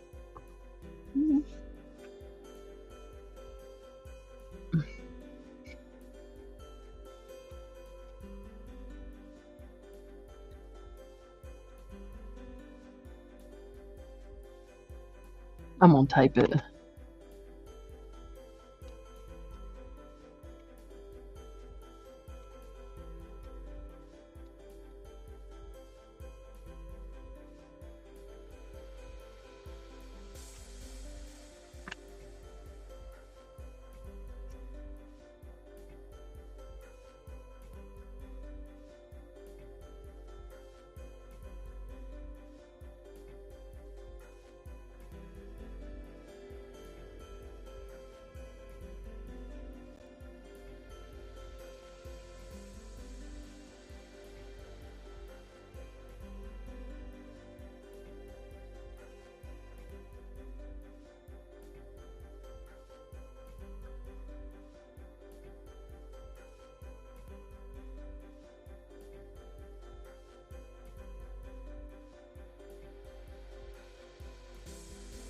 I'm gonna type it.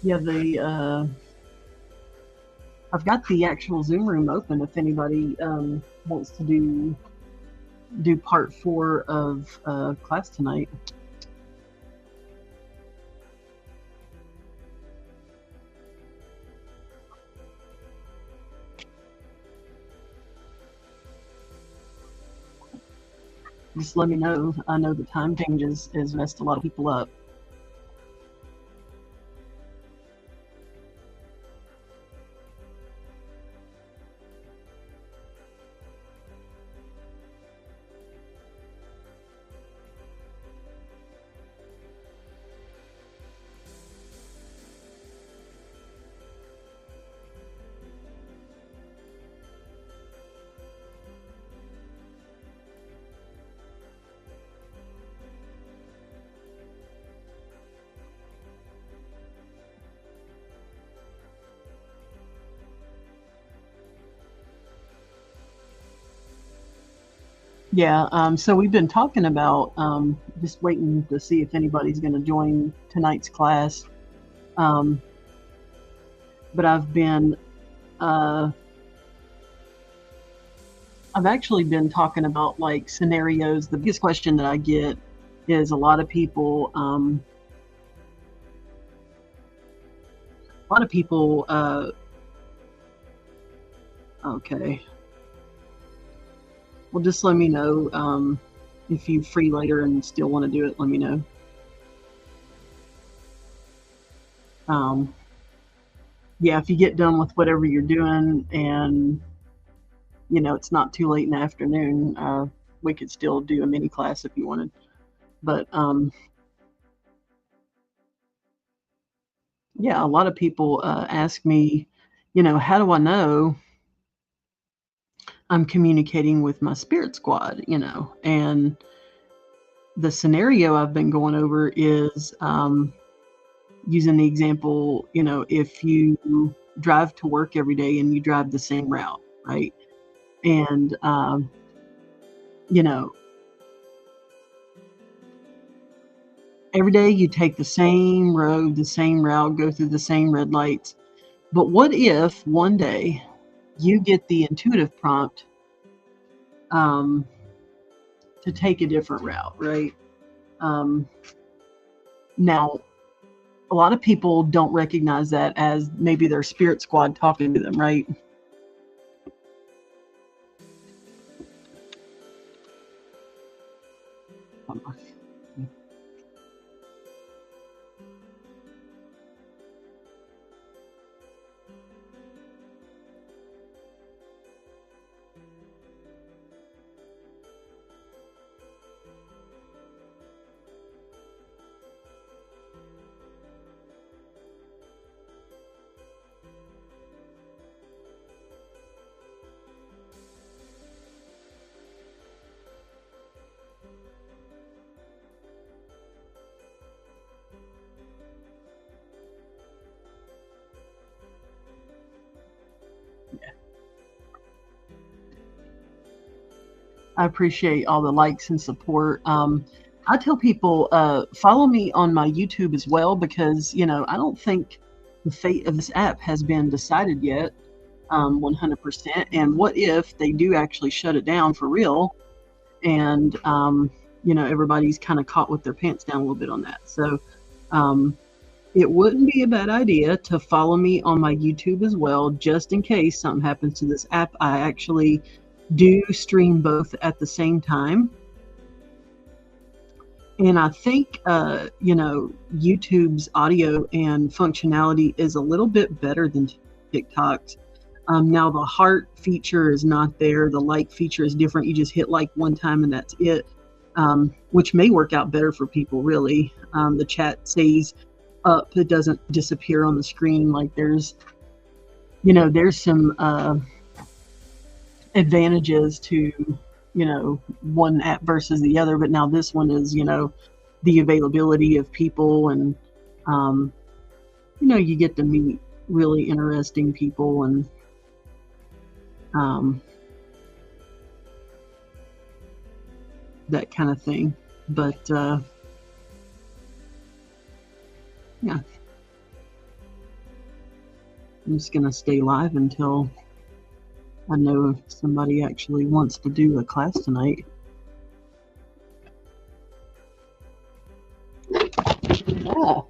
Yeah, I've got the actual Zoom room open if anybody wants to do part 4 of class tonight. Just let me know. I know the time changes has messed a lot of people up. Yeah, so we've been talking about just waiting to see if anybody's going to join tonight's class. But I've actually been talking about like scenarios. The biggest question that I get is a lot of people okay. Well, just let me know if you're free later and still want to do it. Let me know. Yeah, if you get done with whatever you're doing and you know it's not too late in the afternoon, we could still do a mini class if you wanted. But yeah, a lot of people ask me, you know, how do I know I'm communicating with my spirit squad, you know? And the scenario I've been going over is using the example, you know, if you drive to work every day and you drive the same route, right? And, you know, every day you take the same road, the same route, go through the same red lights. But what if one day you get the intuitive prompt to take a different route, right? Now, a lot of people don't recognize that as maybe their spirit squad talking to them, right? I appreciate all the likes and support. I tell people, follow me on my YouTube as well, because, I don't think the fate of this app has been decided yet, 100%. And what if they do actually shut it down for real? And, everybody's kind of caught with their pants down a little bit on that. So it wouldn't be a bad idea to follow me on my YouTube as well, just in case something happens to this app. I actually do stream both at the same time. And I think, YouTube's audio and functionality is a little bit better than TikTok's. Now, the heart feature is not there. The like feature is different. You just hit like one time and that's it, which may work out better for people, really. The chat stays up. It doesn't disappear on the screen. Like there's some advantages to one app versus the other, but now this one is the availability of people, and you get to meet really interesting people, and that kind of thing. But yeah, I'm just gonna stay live until I know if somebody actually wants to do a class tonight. Yeah.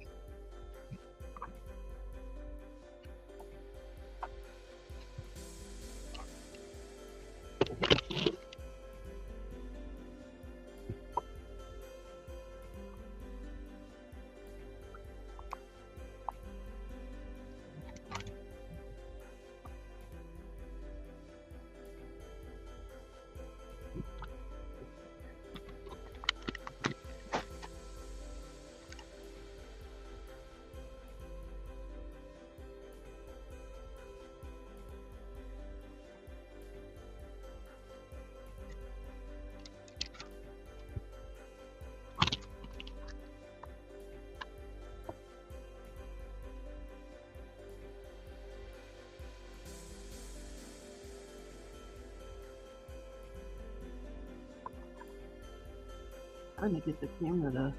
Trying to get the camera to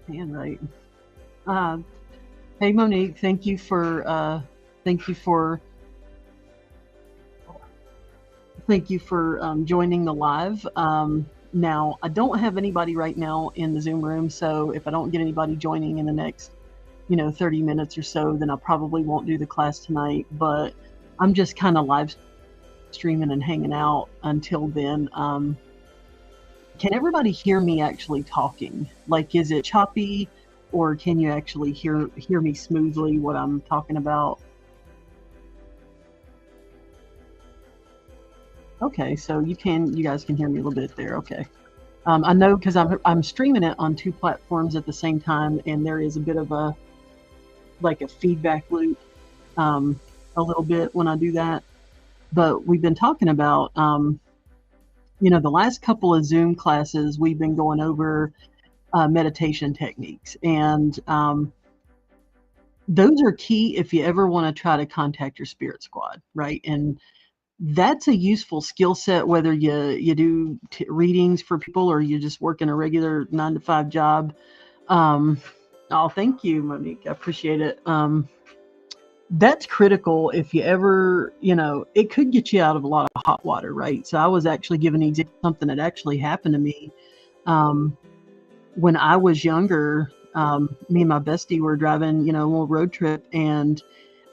pan right. Hey Monique, thank you for joining the live. Now I don't have anybody right now in the Zoom room, so if I don't get anybody joining in the next 30 minutes or so, then I probably won't do the class tonight. But I'm just kind of live streaming and hanging out until then. Can everybody hear me actually talking? Like, is it choppy, or can you actually hear me smoothly what I'm talking about? Okay, so you guys can hear me a little bit there. Okay. I know, because I'm streaming it on 2 platforms at the same time, and there is a bit of a feedback loop a little bit when I do that. But we've been talking about the last couple of Zoom classes, we've been going over meditation techniques, and those are key if you ever want to try to contact your spirit squad, right? And that's a useful skill set, whether you do readings for people or you just work in a regular 9-to-5 job. Oh, thank you, Monique. I appreciate it. that's critical if you ever, it could get you out of a lot of hot water, right? So I was actually giving an example of something that actually happened to me. When I was younger, me and my bestie were driving, a little road trip, and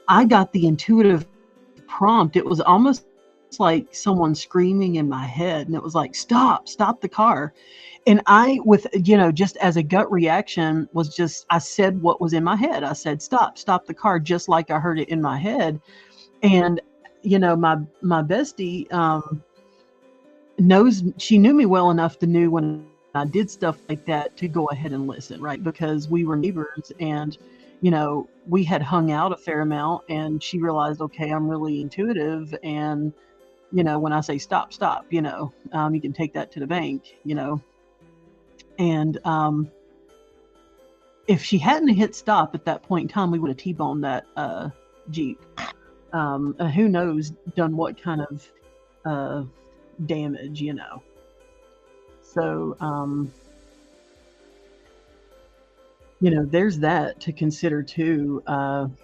I got the intuitive prompt. It was almost like someone screaming in my head, and it was like, stop the car. And I, with, just as a gut reaction, I said what was in my head. I said, stop the car, just like I heard it in my head. And, my bestie, she knew me well enough to know when I did stuff like that to go ahead and listen, right? Because we were neighbors, and, we had hung out a fair amount, and she realized, okay, I'm really intuitive. And, when I say stop, you can take that to the bank, and if she hadn't hit stop at that point in time, we would have T-boned that Jeep. Who knows, done what kind of damage, So, there's that to consider too. I'm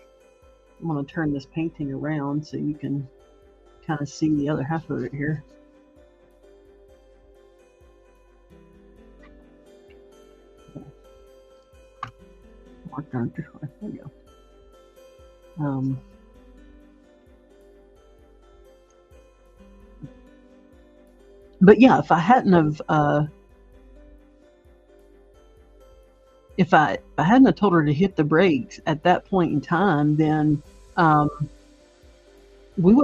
going to turn this painting around so you can kind of see the other half of it here. There we go. But yeah, if I hadn't have told her to hit the brakes at that point in time, then we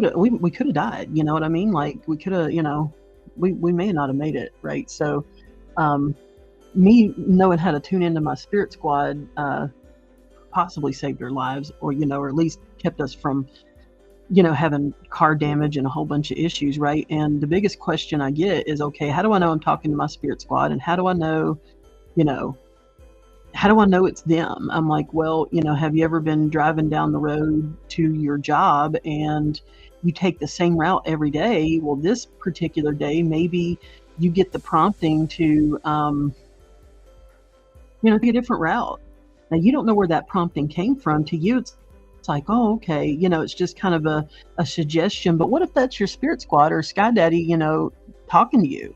could have died. You know what I mean? Like, we could have, we may not have made it, right? So me knowing how to tune into my spirit squad possibly saved our lives, or or at least kept us from having car damage and a whole bunch of issues, right? And the biggest question I get is, okay, how do I know I'm talking to my spirit squad? And how do I know, how do I know it's them? I'm like, well, have you ever been driving down the road to your job and you take the same route every day? Well, this particular day, maybe you get the prompting to, take a different route. Now, you don't know where that prompting came from. To you, it's like, oh, okay, it's just kind of a suggestion. But what if that's your spirit squad or Sky Daddy, talking to you?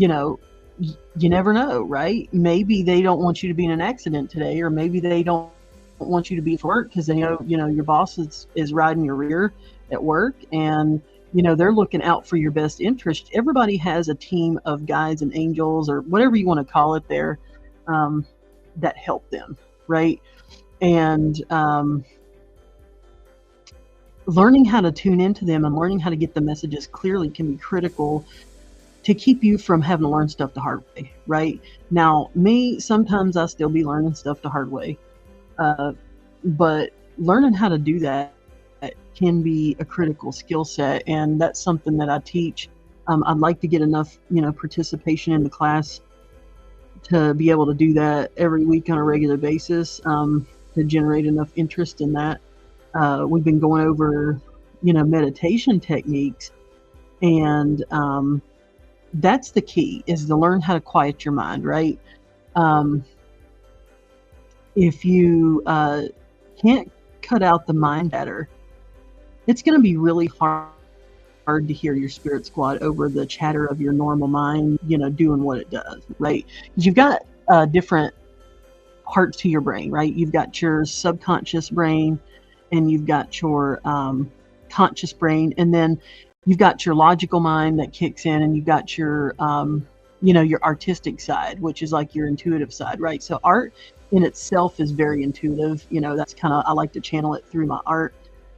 You never know, right? Maybe they don't want you to be in an accident today, or maybe they don't want you to be at work because they know, your boss is riding your rear at work, and they're looking out for your best interest. Everybody has a team of guides and angels, or whatever you want to call it there, that help them, right? And learning how to tune into them and learning how to get the messages clearly can be critical to keep you from having to learn stuff the hard way, right? Now, me, sometimes I still be learning stuff the hard way, but learning how to do that can be a critical skill set, and that's something that I teach. I'd like to get enough, participation in the class to be able to do that every week on a regular basis, to generate enough interest in that. We've been going over, meditation techniques, and that's the key, is to learn how to quiet your mind, right? If you can't cut out the mind chatter, it's going to be really hard to hear your spirit squad over the chatter of your normal mind, doing what it does, right? Because you've got different parts to your brain, right? You've got your subconscious brain, and you've got your conscious brain, and then you've got your logical mind that kicks in, and you've got your your artistic side, which is like your intuitive side, right? So art in itself is very intuitive. That's kind of, I like to channel it through my art.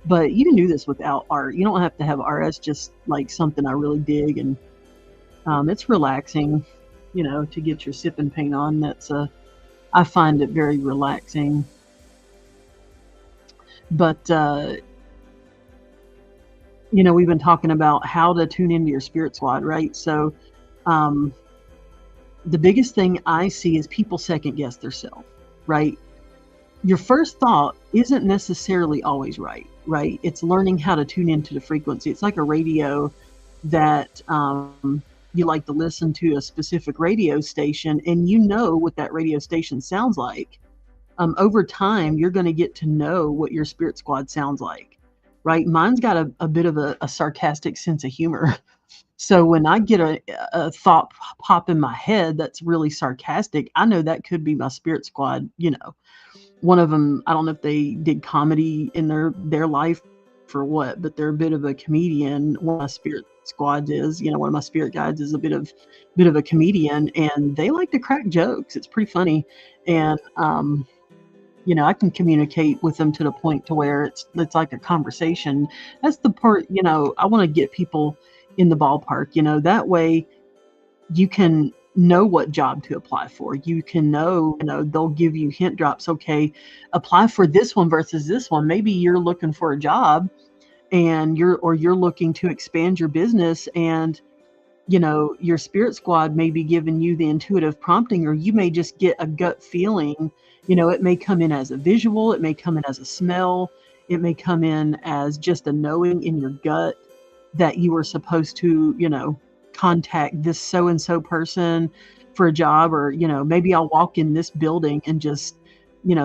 But you can do this without art. You don't have to have art. That's just like something I really dig, and it's relaxing, to get your sipping paint on. I find it very relaxing. But we've been talking about how to tune into your spirit squad, right? So the biggest thing I see is people second guess themselves, right? Your first thought isn't necessarily always right? It's learning how to tune into the frequency. It's like a radio that you like to listen to a specific radio station, and what that radio station sounds like. over time, you're going to get to know what your spirit squad sounds like, right? Mine's got a bit of a sarcastic sense of humor. So when I get a thought pop in my head that's really sarcastic, I know that could be my spirit squad. One of them, I don't know if they did comedy in their life or what, but they're a bit of a comedian. One of my spirit squads is, one of my spirit guides is a bit of a comedian, and they like to crack jokes. It's pretty funny. And I can communicate with them to the point to where it's like a conversation. That's the part, I want to get people in the ballpark, that way you can know what job to apply for. You can know, they'll give you hint drops. Okay, apply for this one versus this one. Maybe you're looking for a job and you're looking to expand your business, and your spirit squad may be giving you the intuitive prompting, or you may just get a gut feeling. It may come in as a visual, it may come in as a smell, it may come in as just a knowing in your gut that you were supposed to, contact this so-and-so person for a job, or, maybe I'll walk in this building and just,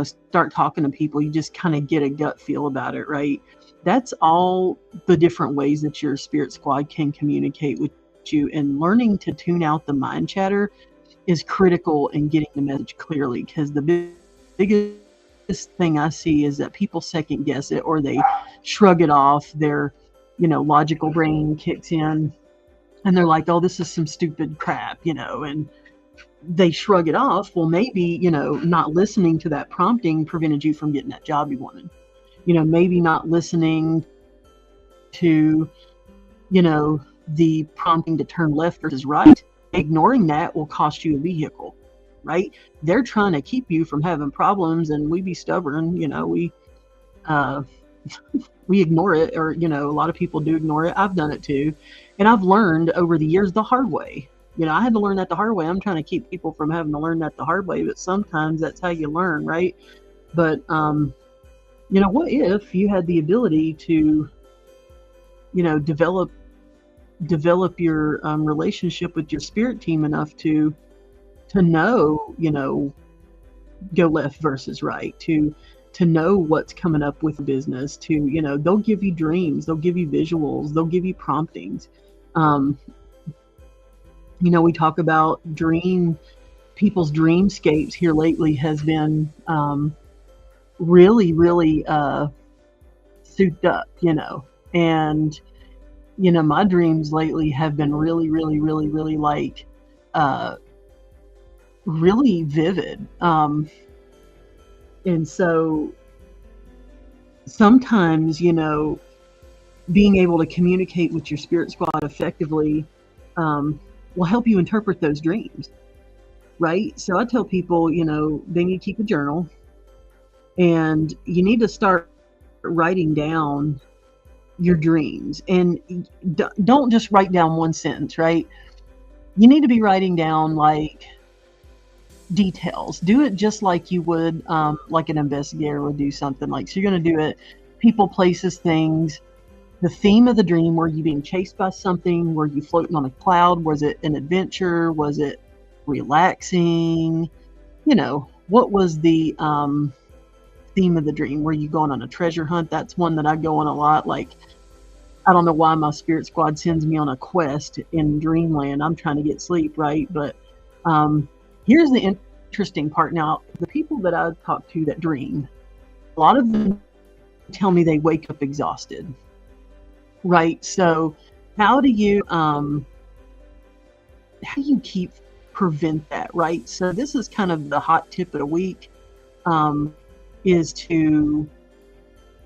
start talking to people. You just kind of get a gut feel about it, right? That's all the different ways that your spirit squad can communicate with you, and learning to tune out the mind chatter is critical in getting the message clearly, because the biggest thing I see is that people second guess it, or they shrug it off. Their logical brain kicks in and they're like, oh, this is some stupid crap, and they shrug it off. Well, maybe, not listening to that prompting prevented you from getting that job you wanted. Maybe not listening to, the prompting to turn left versus right. Ignoring that will cost you a vehicle, right? They're trying to keep you from having problems, and we be stubborn, we ignore it, or, a lot of people do ignore it. I've done it too. And I've learned over the years the hard way. I had to learn that the hard way. I'm trying to keep people from having to learn that the hard way, but sometimes that's how you learn, right? But, what if you had the ability to, develop your relationship with your spirit team enough to know, go left versus right, to know what's coming up with the business, to, they'll give you dreams, they'll give you visuals, they'll give you promptings. We talk about people's dreamscapes here lately has been really, really souped up, and, my dreams lately have been really, really, really, really like, really vivid. And so sometimes, being able to communicate with your spirit squad effectively will help you interpret those dreams, right? So I tell people, they need to keep a journal, and you need to start writing down your dreams. And don't just write down one sentence, right? You need to be writing down like details. Do it just like you would, like an investigator would do something. Like, so you're going to do it, people, places, things, the theme of the dream. Were you being chased by something? Were you floating on a cloud? Was it an adventure? Was it relaxing? What was the theme of the dream? Were you going on a treasure hunt? That's one that I go on a lot. Like, I don't know why my spirit squad sends me on a quest in dreamland. I'm trying to get sleep, right? But here's the interesting part. Now, the people that I talk to that dream, a lot of them tell me they wake up exhausted, right? So how do you prevent that, right? So this is kind of the hot tip of the week, is to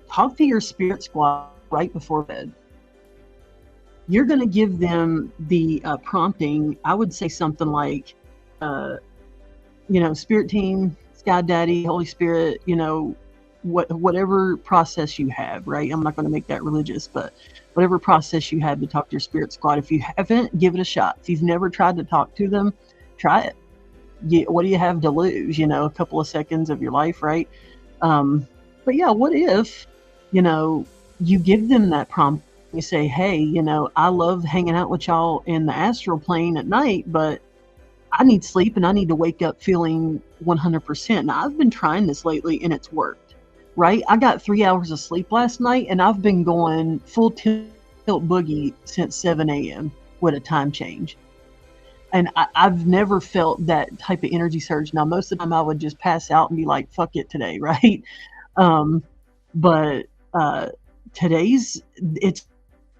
talk to your spirit squad right before bed. You're going to give them the prompting. I would say something like, spirit team, Sky Daddy, Holy Spirit, whatever process you have, right? I'm not going to make that religious, but whatever process you have to talk to your spirit squad. If you haven't, give it a shot. If you've never tried to talk to them, try it. What do you have to lose? A couple of seconds of your life, right? But yeah, what if, you give them that prompt. You say, hey, I love hanging out with y'all in the astral plane at night, but I need sleep and I need to wake up feeling 100%. Now, I've been trying this lately and it's worked, right? I got 3 hours of sleep last night and I've been going full tilt boogie since 7 a.m. with a time change. And I've never felt that type of energy surge. Now, most of the time I would just pass out and be like, fuck it today, right? Um, but today's, it's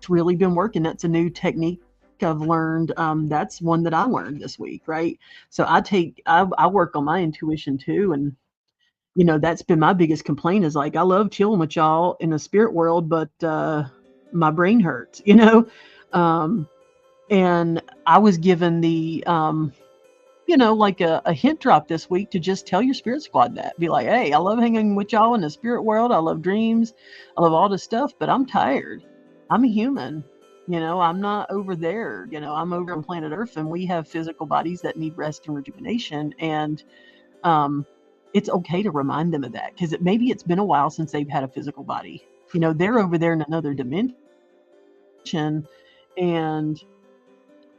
really been working. That's a new technique I've learned. That's one that I learned this week, right? So I work on my intuition too. And, that's been my biggest complaint is like, I love chilling with y'all in the spirit world, but my brain hurts, Um, and I was given the, like a hint drop this week to just tell your spirit squad that. Be like, hey, I love hanging with y'all in the spirit world. I love dreams. I love all this stuff, but I'm tired. I'm a human. I'm not over there. I'm over on planet Earth and we have physical bodies that need rest and rejuvenation. And it's okay to remind them of that because maybe it's been a while since they've had a physical body. They're over there in another dimension and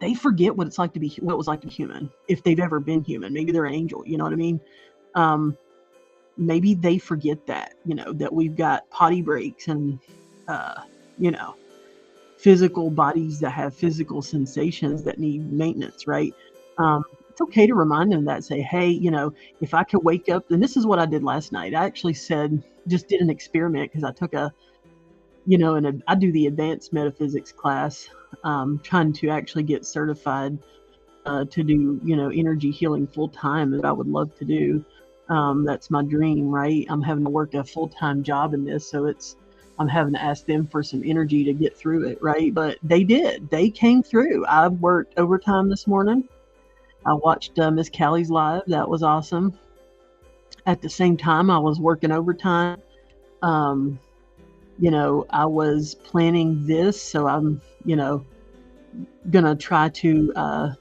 they forget what it was like to be human if they've ever been human. Maybe they're an angel, you know what I mean? Maybe they forget that, that we've got potty breaks and, physical bodies that have physical sensations that need maintenance, right? It's okay to remind them that, say, hey, if I could wake up, and this is what I did last night. I actually just did an experiment because I took I do the advanced metaphysics class, trying to actually get certified to do, energy healing full time that I would love to do. That's my dream, right? I'm having to work a full-time job in this, so I'm having to ask them for some energy to get through it, right? But they came through. I worked overtime this morning. I watched Miss Callie's live. That was awesome. At the same time, I was working overtime. I was planning this, so I'm, gonna try to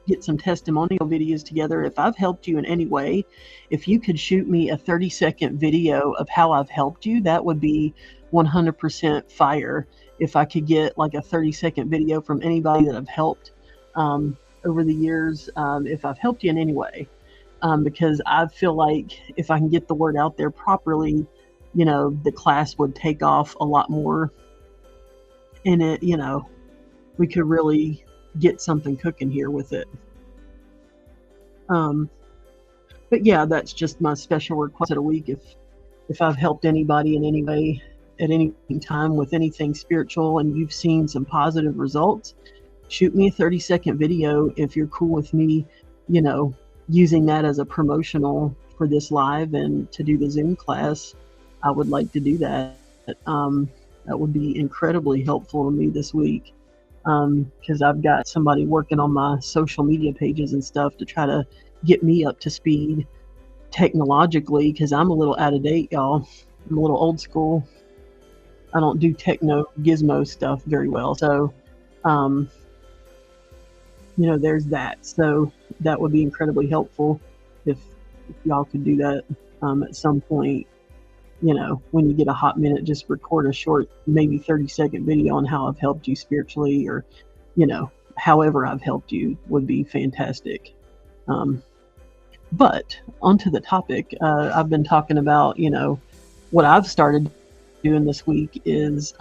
get some testimonial videos together. If I've helped you in any way, if you could shoot me a 30-second video of how I've helped you, that would be 100% fire. If I could get like a 30-second video from anybody that I've helped over the years, if I've helped you in any way, because I feel like if I can get the word out there properly, the class would take off a lot more and it, we could really get something cooking here with it. But yeah, that's just my special request of the week. If I've helped anybody in any way at any time with anything spiritual and you've seen some positive results, shoot me a 30-second video if you're cool with me, using that as a promotional for this live and to do the Zoom class. I would like to do that. That would be incredibly helpful to me this week. Because I've got somebody working on my social media pages and stuff to try to get me up to speed technologically, because I'm a little out of date, y'all. I'm a little old school. I don't do techno gizmo stuff very well. So, there's that. So that would be incredibly helpful if y'all could do that at some point. When you get a hot minute, just record a short, maybe 30-second video on how I've helped you spiritually, or, however I've helped you would be fantastic. But onto the topic, I've been talking about, what I've started doing this week is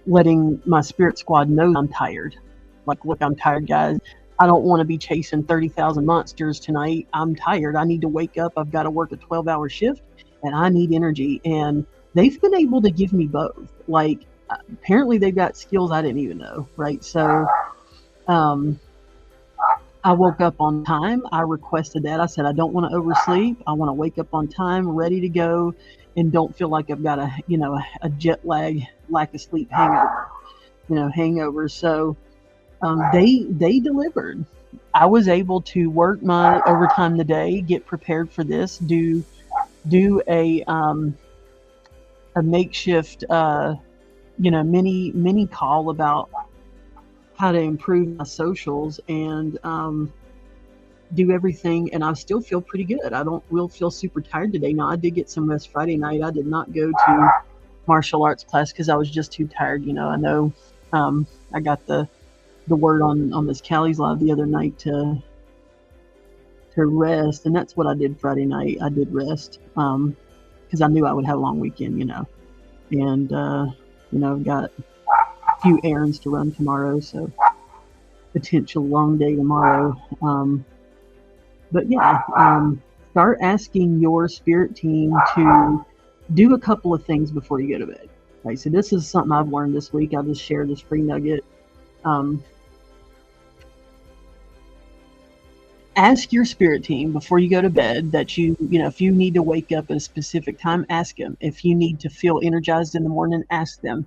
letting my spirit squad know I'm tired. Like, look, I'm tired, guys. I don't want to be chasing 30,000 monsters tonight. I'm tired. I need to wake up. I've got to work a 12-hour shift and I need energy. And they've been able to give me both. Like, apparently they've got skills I didn't even know, right? So I woke up on time. I requested that. I said, I don't want to oversleep. I want to wake up on time, ready to go, and don't feel like I've got a jet lag, lack of sleep hangover. So they delivered. I was able to work my overtime today, get prepared for this, do a makeshift mini call about how to improve my socials and do everything, and I still feel pretty good. I don't really feel super tired today. Now, I did get some rest Friday night. I did not go to martial arts class because I was just too tired. I know I got the the word on Miss Callie's live the other night to rest, and that's what I did Friday night. I did rest because I knew I would have a long weekend, and I've got a few errands to run tomorrow, so potential long day tomorrow. But yeah, start asking your spirit team to do a couple of things before you go to bed. Okay, so this is something I've learned this week. I'll just share this free nugget. Ask your spirit team before you go to bed that if you need to wake up at a specific time, ask them. If you need to feel energized in the morning, ask them.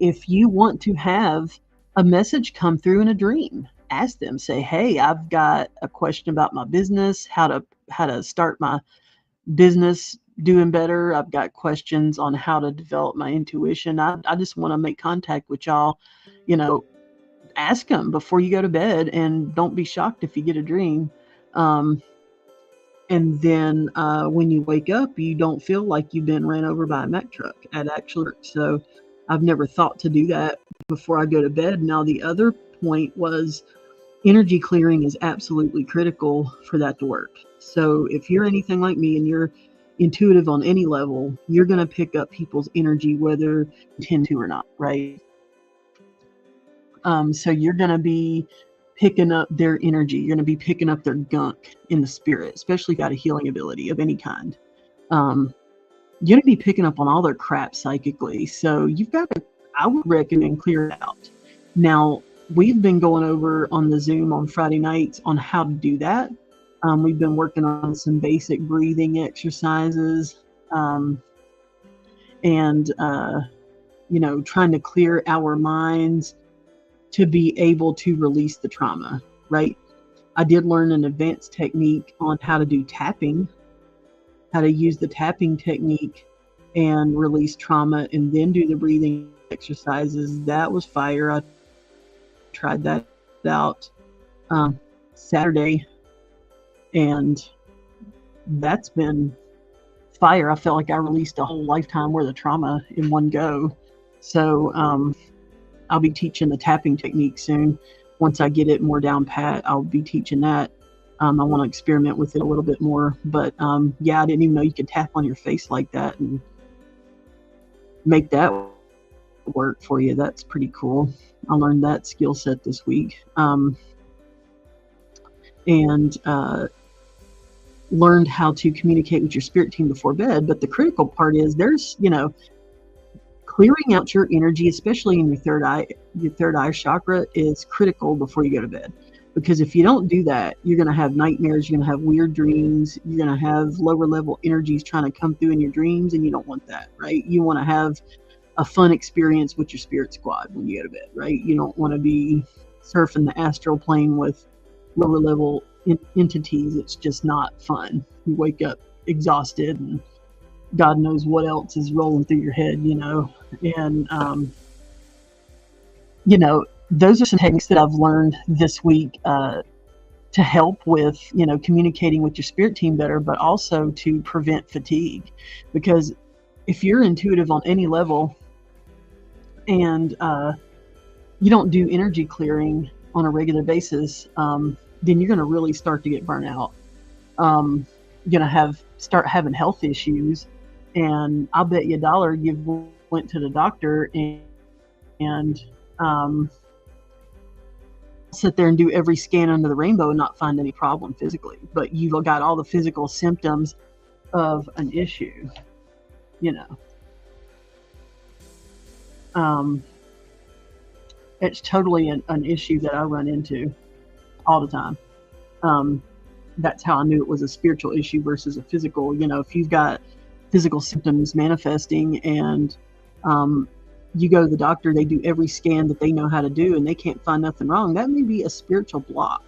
If you want to have a message come through in a dream, ask them. Say, hey, I've got a question about my business, how to start my business doing better. I've got questions on how to develop my intuition. I just want to make contact with y'all. Ask them before you go to bed, and don't be shocked if you get a dream. And then when you wake up, you don't feel like you've been ran over by a Mack truck at actual work. So I've never thought to do that before I go to bed. Now, the other point was energy clearing is absolutely critical for that to work. So if you're anything like me and you're intuitive on any level, you're going to pick up people's energy whether you intend to or not, right? So you're going to be picking up their energy. You're going to be picking up their gunk in the spirit, especially if you got a healing ability of any kind. You're going to be picking up on all their crap psychically. So you've got to, I would recommend, clear it out. Now, we've been going over on the Zoom on Friday nights on how to do that. We've been working on some basic breathing exercises and trying to clear our minds to be able to release the trauma, right? I did learn an advanced technique on how to do tapping, how to use the tapping technique and release trauma, and then do the breathing exercises. That was fire. I tried that out Saturday, and that's been fire. I felt like I released a whole lifetime worth of trauma in one go. So I'll be teaching the tapping technique soon. Once I get it more down pat, I'll be teaching that. I want to experiment with it a little bit more. But yeah, I didn't even know you could tap on your face like that and make that work for you. That's pretty cool. I learned that skill set this week. And learned how to communicate with your spirit team before bed. But the critical part is there's, clearing out your energy, especially in your third eye chakra, is critical before you go to bed. Because if you don't do that, you're going to have nightmares, you're going to have weird dreams, you're going to have lower level energies trying to come through in your dreams, and you don't want that, right? You want to have a fun experience with your spirit squad when you go to bed, right? You don't want to be surfing the astral plane with lower level entities. It's just not fun. You wake up exhausted and God knows what else is rolling through your head, and those are some techniques that I've learned this week to help with, communicating with your spirit team better, but also to prevent fatigue. Because if you're intuitive on any level and you don't do energy clearing on a regular basis, then you're going to really start to get burnt out. You're going to start having health issues. And I'll bet you $1 you went to the doctor and sit there and do every scan under the rainbow and not find any problem physically. But you've got all the physical symptoms of an issue, It's totally an issue that I run into all the time. That's how I knew it was a spiritual issue versus a physical. If you've got physical symptoms manifesting and you go to the doctor, they do every scan that they know how to do and they can't find nothing wrong, that may be a spiritual block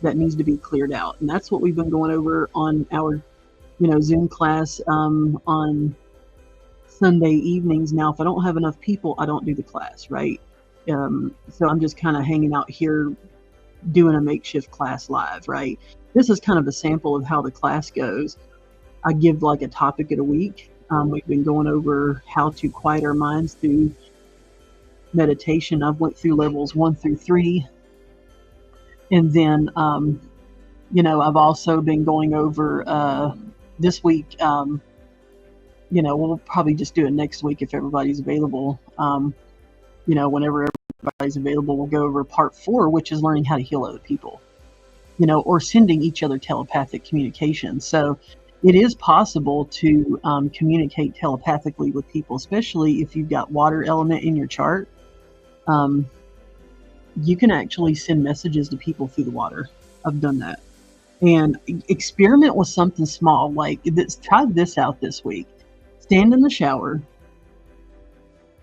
that needs to be cleared out. And that's what we've been going over on our Zoom class on Sunday evenings. Now, if I don't have enough people, I don't do the class, right? So I'm just kind of hanging out here doing a makeshift class live, right? This is kind of a sample of how the class goes. I give like a topic a week. We've been going over how to quiet our minds through meditation. I've went through levels 1 through 3. And then, I've also been going over this week. We'll probably just do it next week if everybody's available. Whenever everybody's available, we'll go over part 4, which is learning how to heal other people, or sending each other telepathic communication. So it is possible to communicate telepathically with people, especially if you've got water element in your chart. You can actually send messages to people through the water. I've done that. And experiment with something small, like this. Try this out this week. Stand in the shower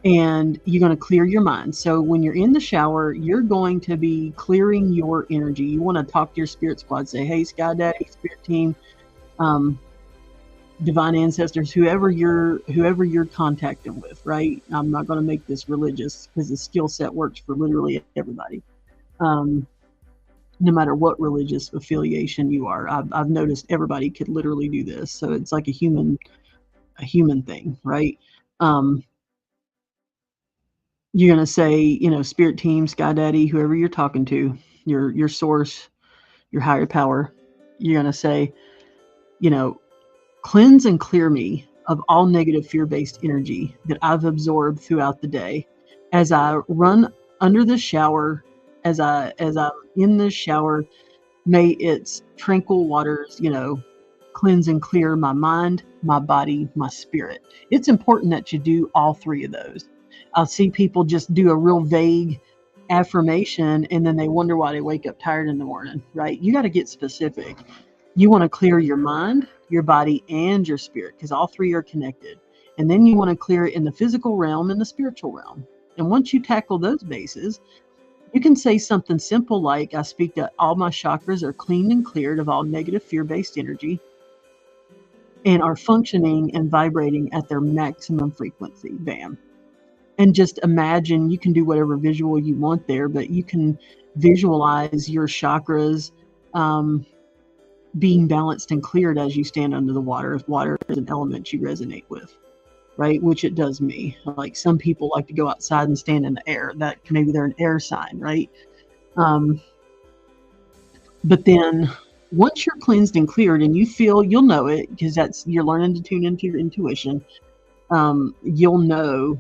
and you're going to clear your mind. So when you're in the shower, you're going to be clearing your energy. You want to talk to your spirit squad, say, hey, Sky Daddy, spirit team, divine ancestors, whoever you're contacting with, right? I'm not going to make this religious because the skill set works for literally everybody. No matter what religious affiliation you are. I've noticed everybody could literally do this. So it's like a human thing, right? You're going to say, spirit team, Sky Daddy, whoever you're talking to, your source, your higher power. You're going to say, cleanse and clear me of all negative fear-based energy that I've absorbed throughout the day. As I run under the shower, as I'm in the shower, may its tranquil waters, cleanse and clear my mind, my body, my spirit. It's important that you do all 3 of those. I'll see people just do a real vague affirmation and then they wonder why they wake up tired in the morning, right? You got to get specific. You want to clear your mind, your body, and your spirit, because all 3 are connected. And then you want to clear it in the physical realm and the spiritual realm. And once you tackle those bases, you can say something simple like, I speak that all my chakras are cleaned and cleared of all negative fear-based energy and are functioning and vibrating at their maximum frequency. Bam. And just imagine, you can do whatever visual you want there, but you can visualize your chakras being balanced and cleared as you stand under the water. If water is an element you resonate with, right? Which it does me. Like some people like to go outside and stand in the air. That maybe they're an air sign, right? But then once you're cleansed and cleared and you feel, you'll know it because you're learning to tune into your intuition. You'll know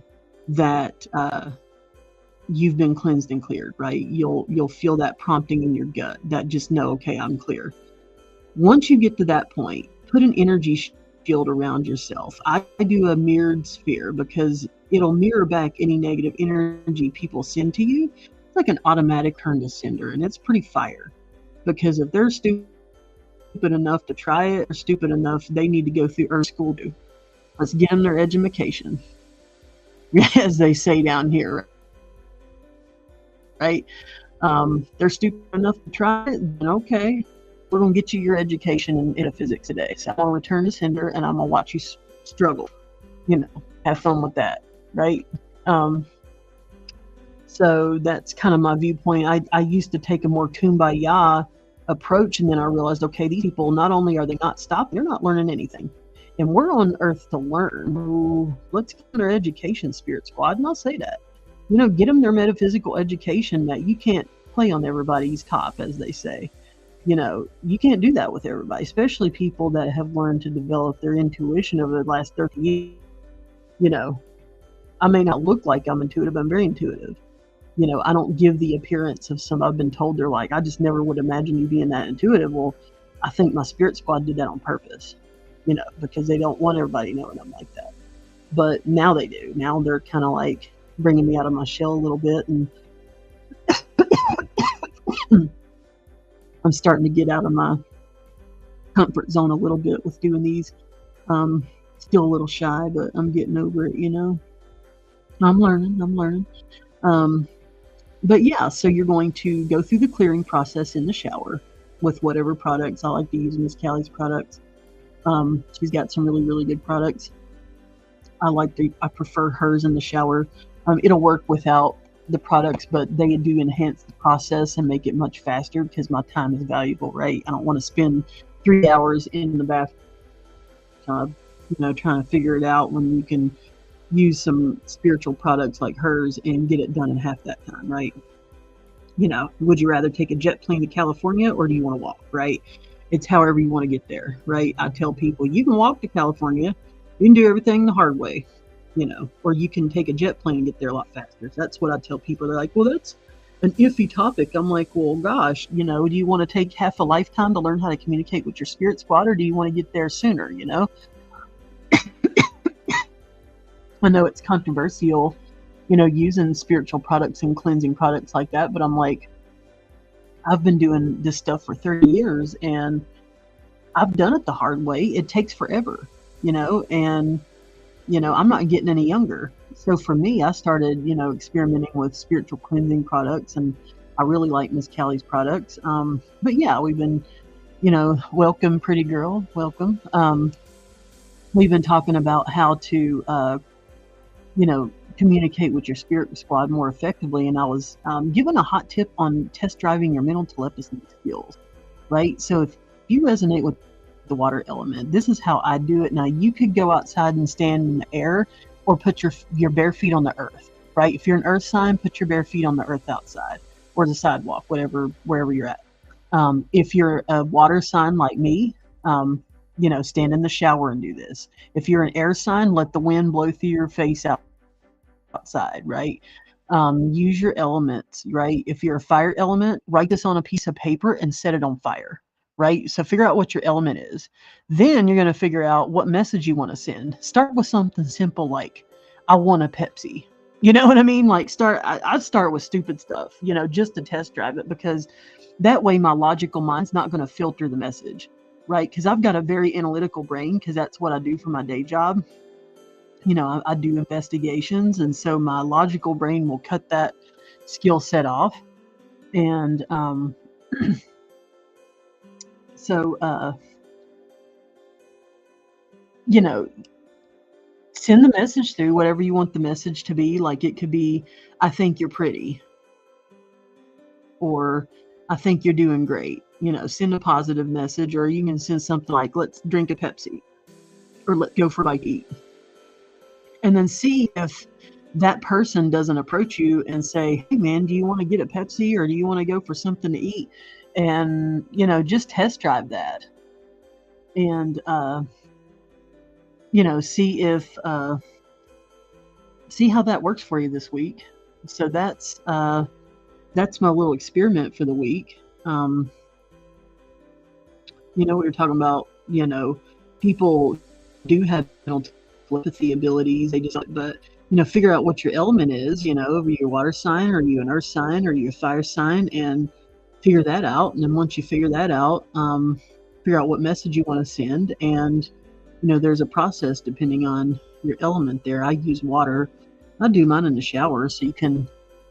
that you've been cleansed and cleared, right? You'll feel that prompting in your gut that just know, okay, I'm clear. Once you get to that point, put an energy shield around yourself. I do a mirrored sphere because it'll mirror back any negative energy people send to you. It's like an automatic turn to sender, and it's pretty fire. Because if they're stupid enough to try it, or stupid enough, they need to go through Earth School too. Let's get them their education, as they say down here, right? They're stupid enough to try it, then okay, we're going to get you your education in physics today. So I'm going to return to sender, and I'm going to watch you struggle. Have fun with that, right? So that's kind of my viewpoint. I used to take a more kumbaya approach, and then I realized, okay, these people, not only are they not stopping, they're not learning anything. And we're on Earth to learn. Ooh, let's get their education, Spirit Squad, and I'll say that. Get them their metaphysical education that you can't play on everybody's top, as they say. You can't do that with everybody, especially people that have learned to develop their intuition over the last 30 years. I may not look like I'm intuitive, but I'm very intuitive. I don't give the appearance of some. I've been told they're like, I just never would imagine you being that intuitive. Well, I think my Spirit Squad did that on purpose, because they don't want everybody knowing I'm like that. But now they do. Now they're kind of like bringing me out of my shell a little bit, and I'm starting to get out of my comfort zone a little bit with doing these. Still a little shy, but I'm getting over it, I'm learning. But yeah, so you're going to go through the clearing process in the shower with whatever products. I like to use Miss Callie's products. She's got some really, really good products. I prefer hers in the shower. It'll work without the products, but they do enhance the process and make it much faster because my time is valuable, right? I don't want to spend 3 hours in the bathtub, trying to figure it out when you can use some spiritual products like hers and get it done in half that time, right? You know, would you rather take a jet plane to California or do you want to walk, right? It's however you want to get there, right? I tell people you can walk to California, you can do everything the hard way, you know, or you can take a jet plane and get there a lot faster. That's what I tell people. They're like, well, that's an iffy topic. I'm like, well, gosh, you know, do you want to take half a lifetime to learn how to communicate with your spirit squad, or do you want to get there sooner, you know? I know it's controversial, you know, using spiritual products and cleansing products like that, but I'm like, I've been doing this stuff for 30 years and I've done it the hard way. It takes forever, you know, and, you know, I'm not getting any younger. So for me, I started, you know, experimenting with spiritual cleansing products, and I really like Miss Callie's products. But yeah, we've been, you know, welcome, pretty girl, welcome. We've been talking about how to, you know, communicate with your spirit squad more effectively. And I was given a hot tip on test driving your mental telepathy skills, right? So if you resonate with the water element, this is how I do it. Now, you could go outside and stand in the air or put your bare feet on the earth, right? If you're an earth sign, put your bare feet on the earth outside or the sidewalk, wherever you're at. If you're a water sign like me, you know, stand in the shower and do this. If you're an air sign, let the wind blow through your face outside, right? Use your elements, right? If you're a fire element, write this on a piece of paper and set it on fire, right? So figure out what your element is. Then you're going to figure out what message you want to send. Start with something simple like, I want a Pepsi. You know what I mean? Like I'd start with stupid stuff, you know, just to test drive it, because that way my logical mind's not going to filter the message, right? Because I've got a very analytical brain, because that's what I do for my day job. You know, I do investigations, and so my logical brain will cut that skill set off. And so, you know, send the message through whatever you want the message to be. Like, it could be, I think you're pretty, or I think you're doing great. You know, send a positive message, or you can send something like, let's drink a Pepsi, or let's go for a bite to eat. And then see if that person doesn't approach you and say, hey man, do you want to get a Pepsi, or do you want to go for something to eat? And, you know, just test drive that. And, you know, see how that works for you this week. So that's my little experiment for the week. You know, we were talking about, you know, people do have mental telepathy abilities. They just, but, you know, figure out what your element is. You know, are you a water sign, or are you an earth sign, or are you a fire sign, and figure that out. And then once you figure that out, figure out what message you want to send. And, you know, there's a process depending on your element there. I use water. I do mine in the shower, so you can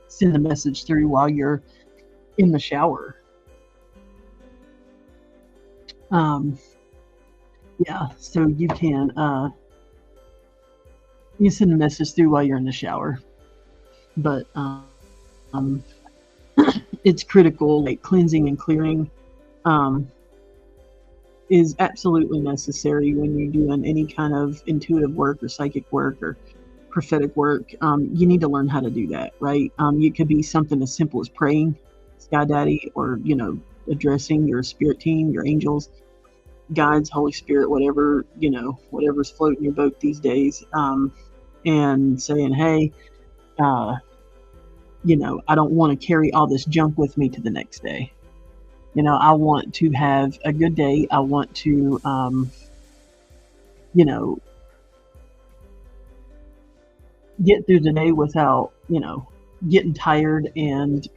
send the message through while you're in the shower. Yeah, so you can send a message through while you're in the shower. But it's critical. Like, cleansing and clearing is absolutely necessary when you're doing any kind of intuitive work or psychic work or prophetic work. You need to learn how to do that, right? It could be something as simple as praying, Sky Daddy, or, you know, addressing your spirit team, your angels, guides, Holy Spirit, whatever, you know, whatever's floating your boat these days, and saying, hey, you know, I don't want to carry all this junk with me to the next day. You know, I want to have a good day. I want to, you know, get through the day without, you know, getting tired and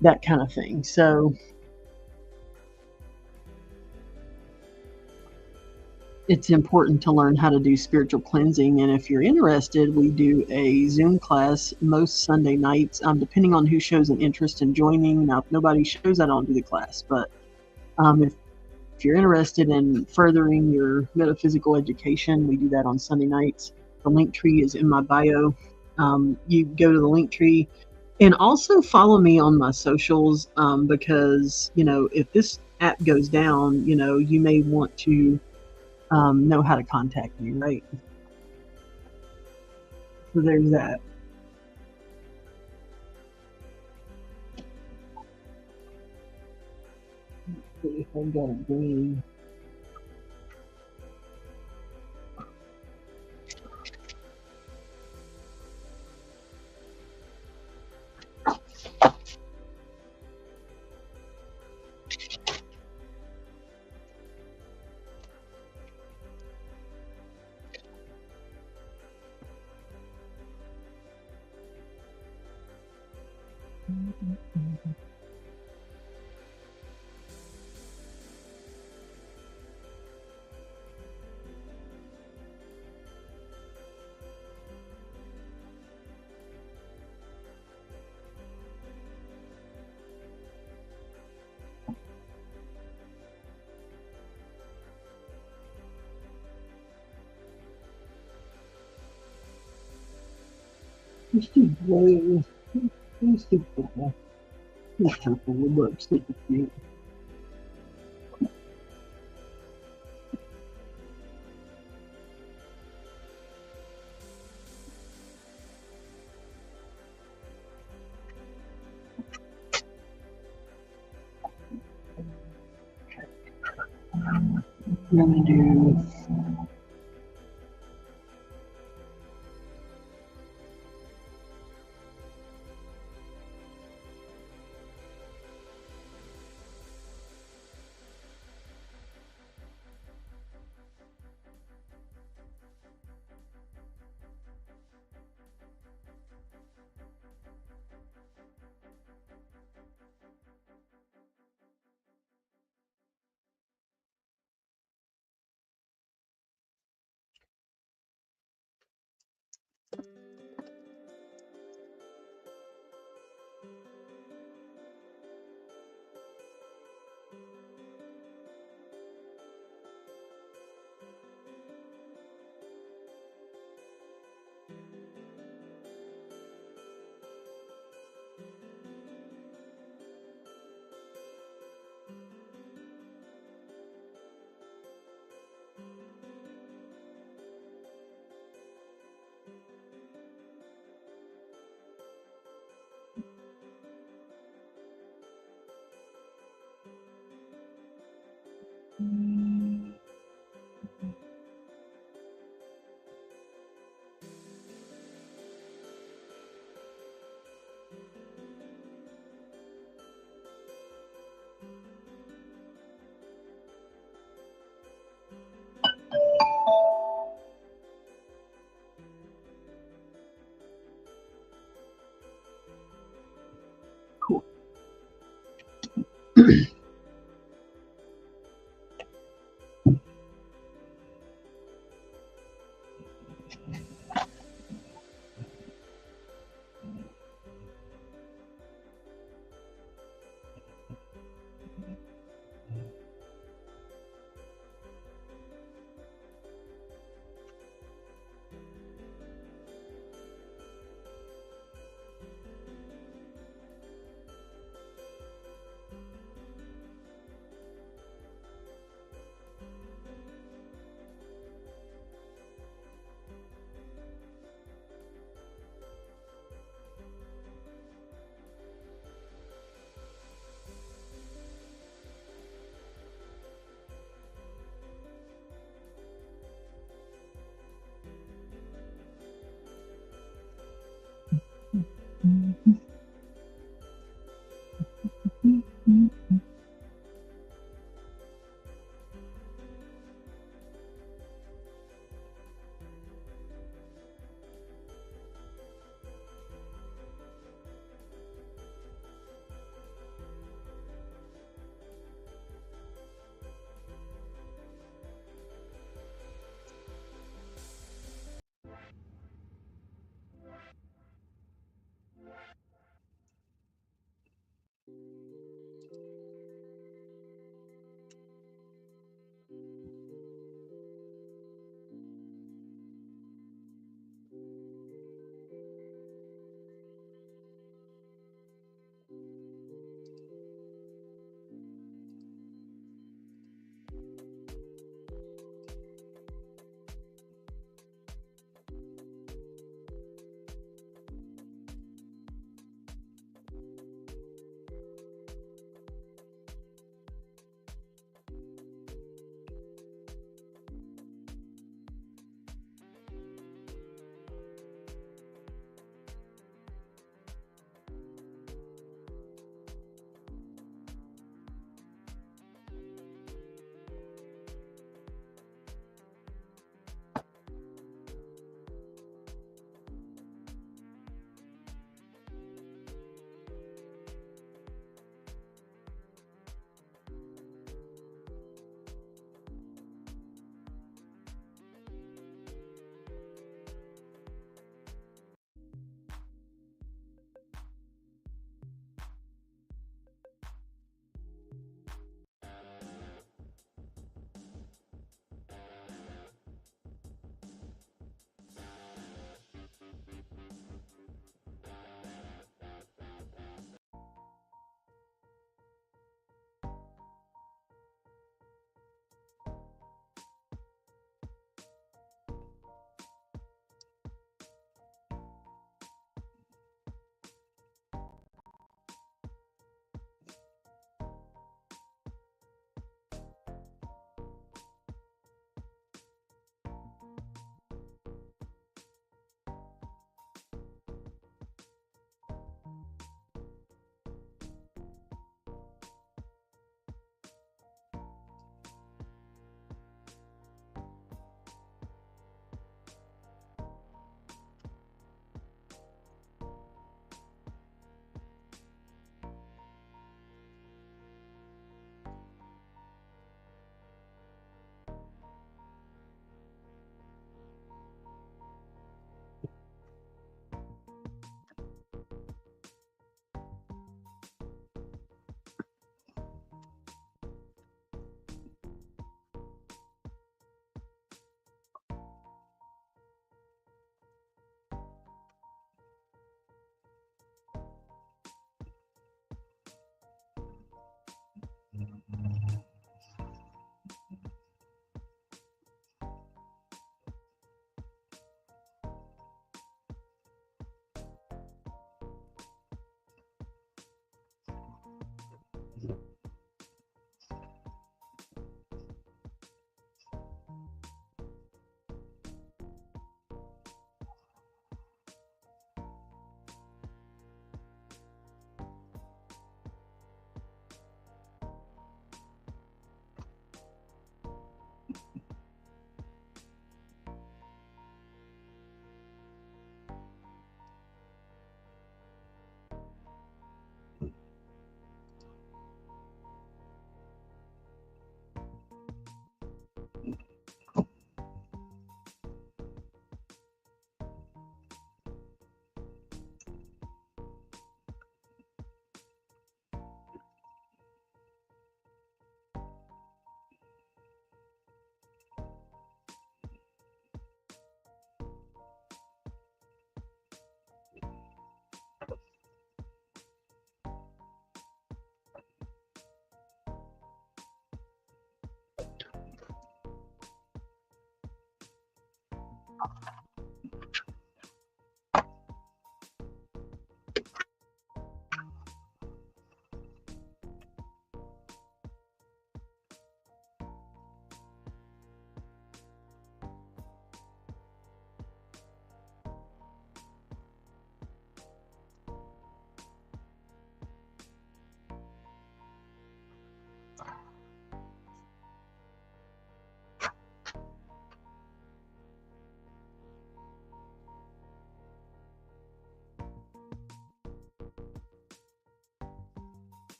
that kind of thing. So it's important to learn how to do spiritual cleansing. And if you're interested, we do a Zoom class most Sunday nights, depending on who shows an interest in joining. Now, if nobody shows, I don't do the class. But if you're interested in furthering your metaphysical education, we do that on Sunday nights. The link tree is in my bio. You go to the link tree, and also follow me on my socials, because, you know, if this app goes down, you know, you may want to know how to contact me, right? So there's that. If I got a green. It's too blue. It's too purple. It's purple. Look, super cute. I'm gonna do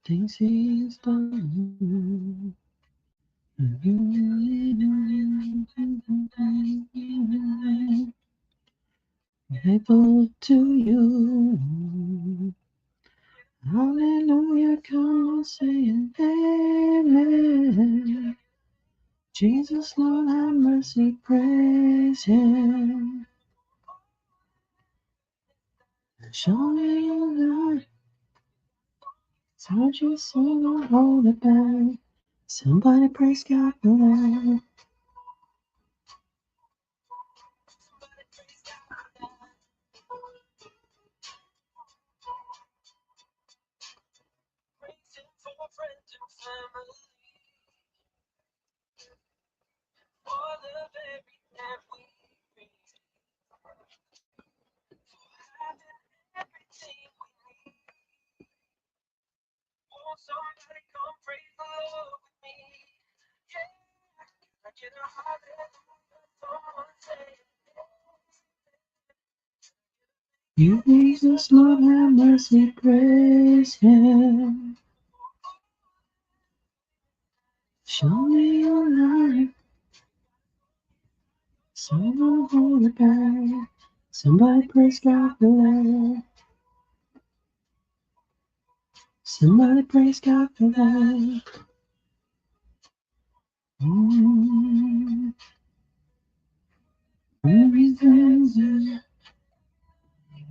Things he's done. Faithful to you. Hallelujah, come on, saying amen. Jesus, Lord, have mercy, praise him. Show me your light. Touch your soul, don't hold it back. Somebody praise God for that. You, Jesus, Lord, have mercy, praise him. Show me your light. So don't hold it back. Somebody praise God for that. Somebody praise God for that.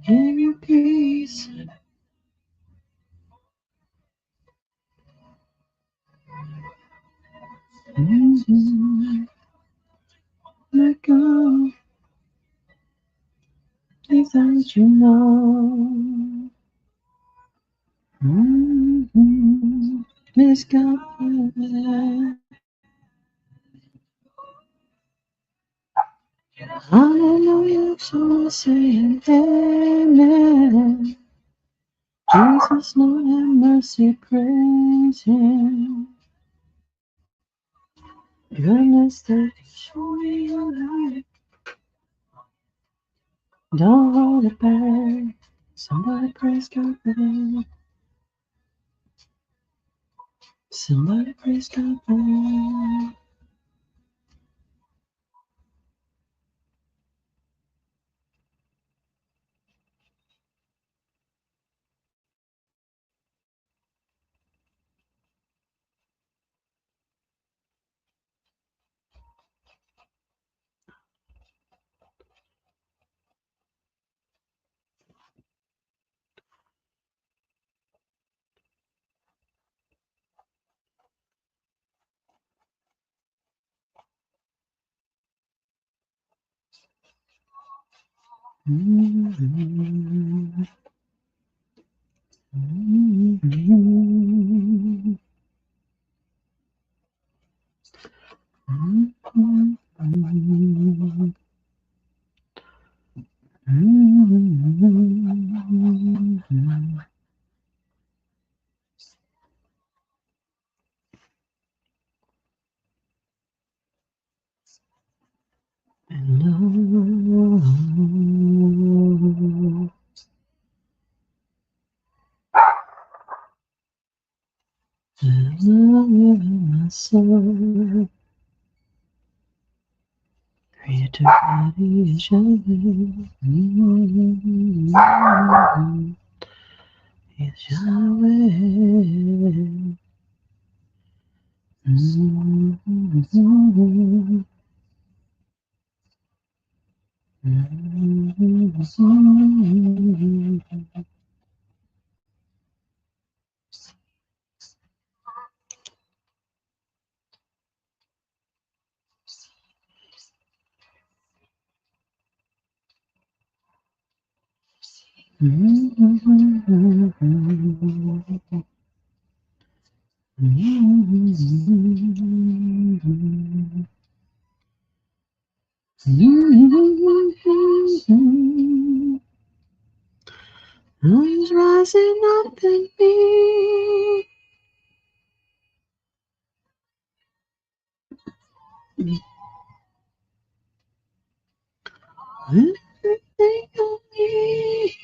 Give you peace. Let go. Things that you know. Praise God for that. Hallelujah, so saying amen. Jesus, Lord, have mercy, praise him. Goodness, that show me your light. Don't hold it back. Somebody praise God for that. Somebody praise God for that. My soul, creator body is Yahweh. Is Yahweh. Who's rising up in me? Everything of me.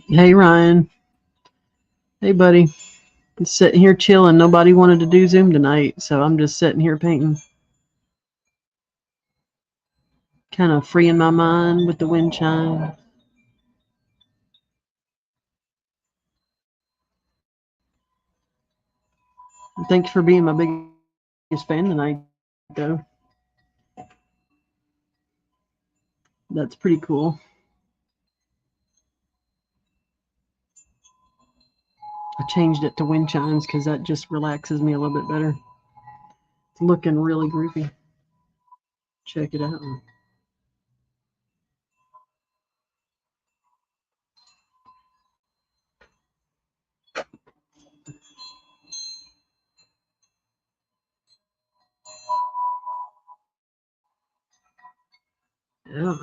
Hey, Ryan. Hey, buddy. I'm sitting here chilling. Nobody wanted to do Zoom tonight, so I'm just sitting here painting. Kind of freeing my mind with the wind chime. Thanks for being my biggest fan tonight, though. That's pretty cool. I changed it to wind chimes because that just relaxes me a little bit better. It's looking really groovy. Check it out. Yeah.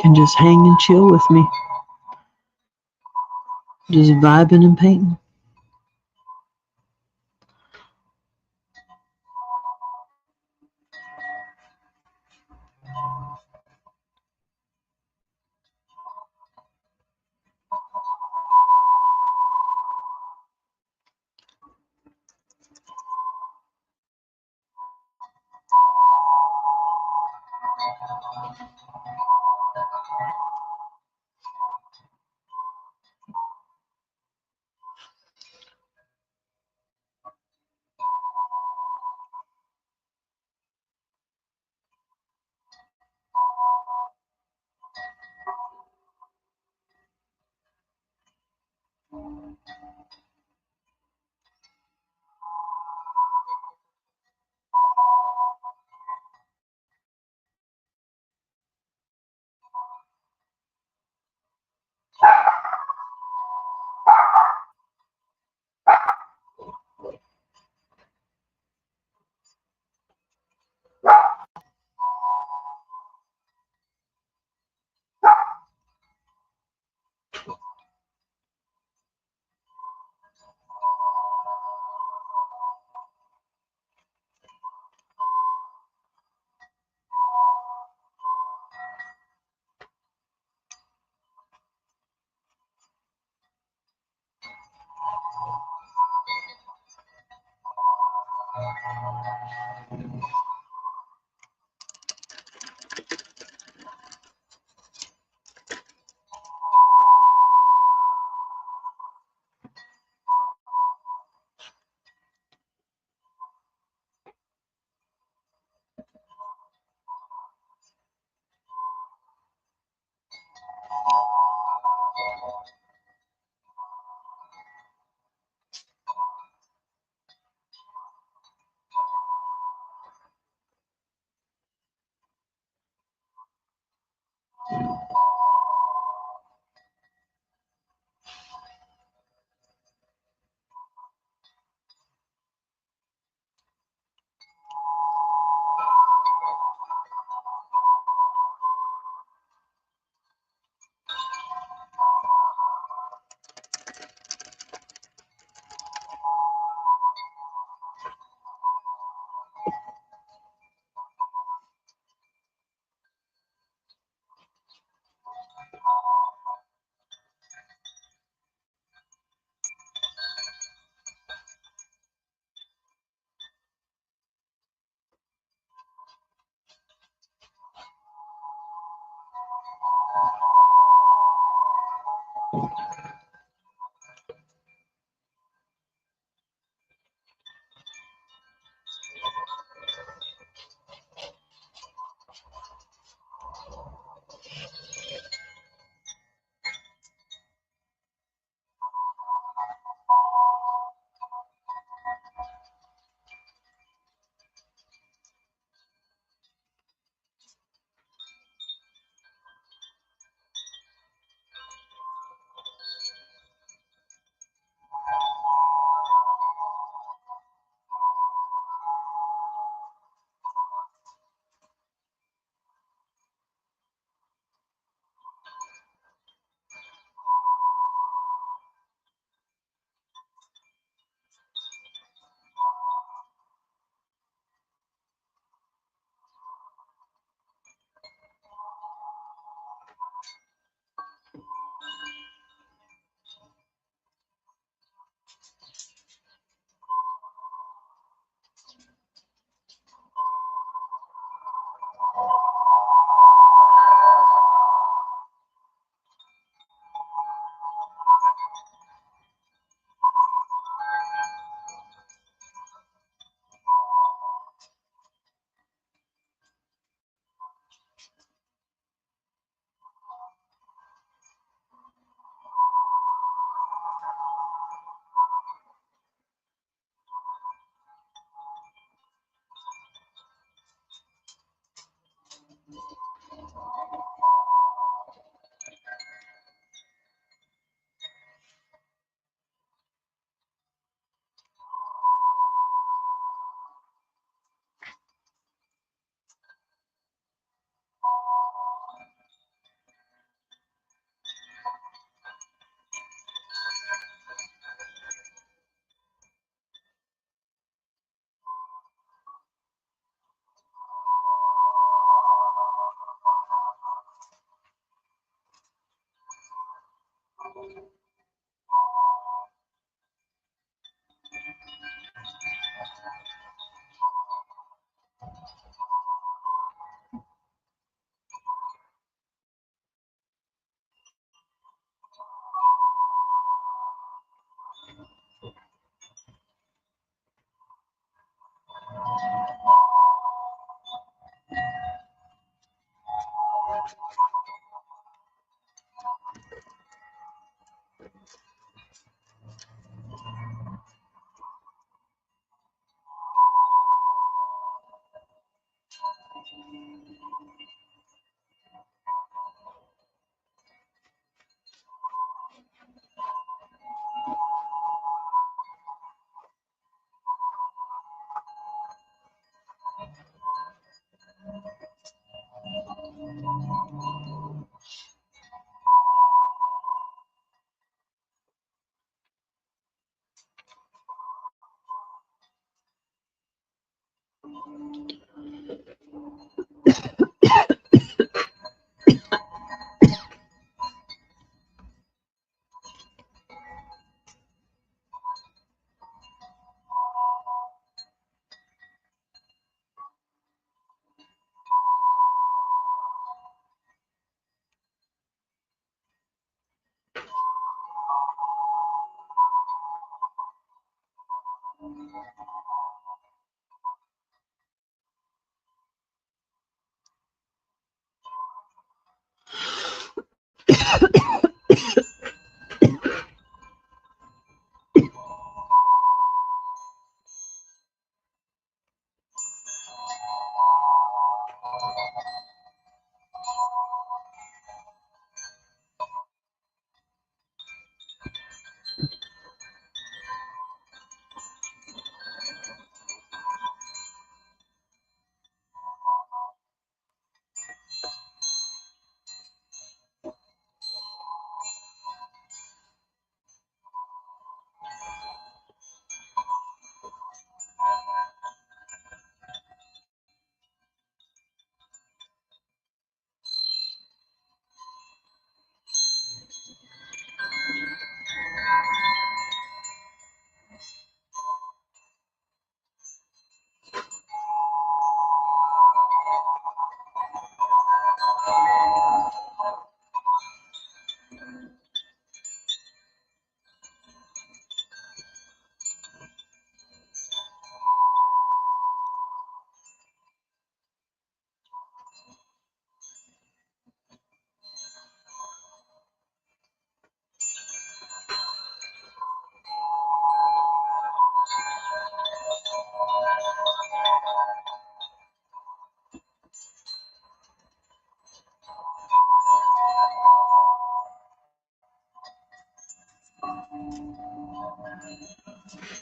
Can just hang and chill with me. Just vibing and painting.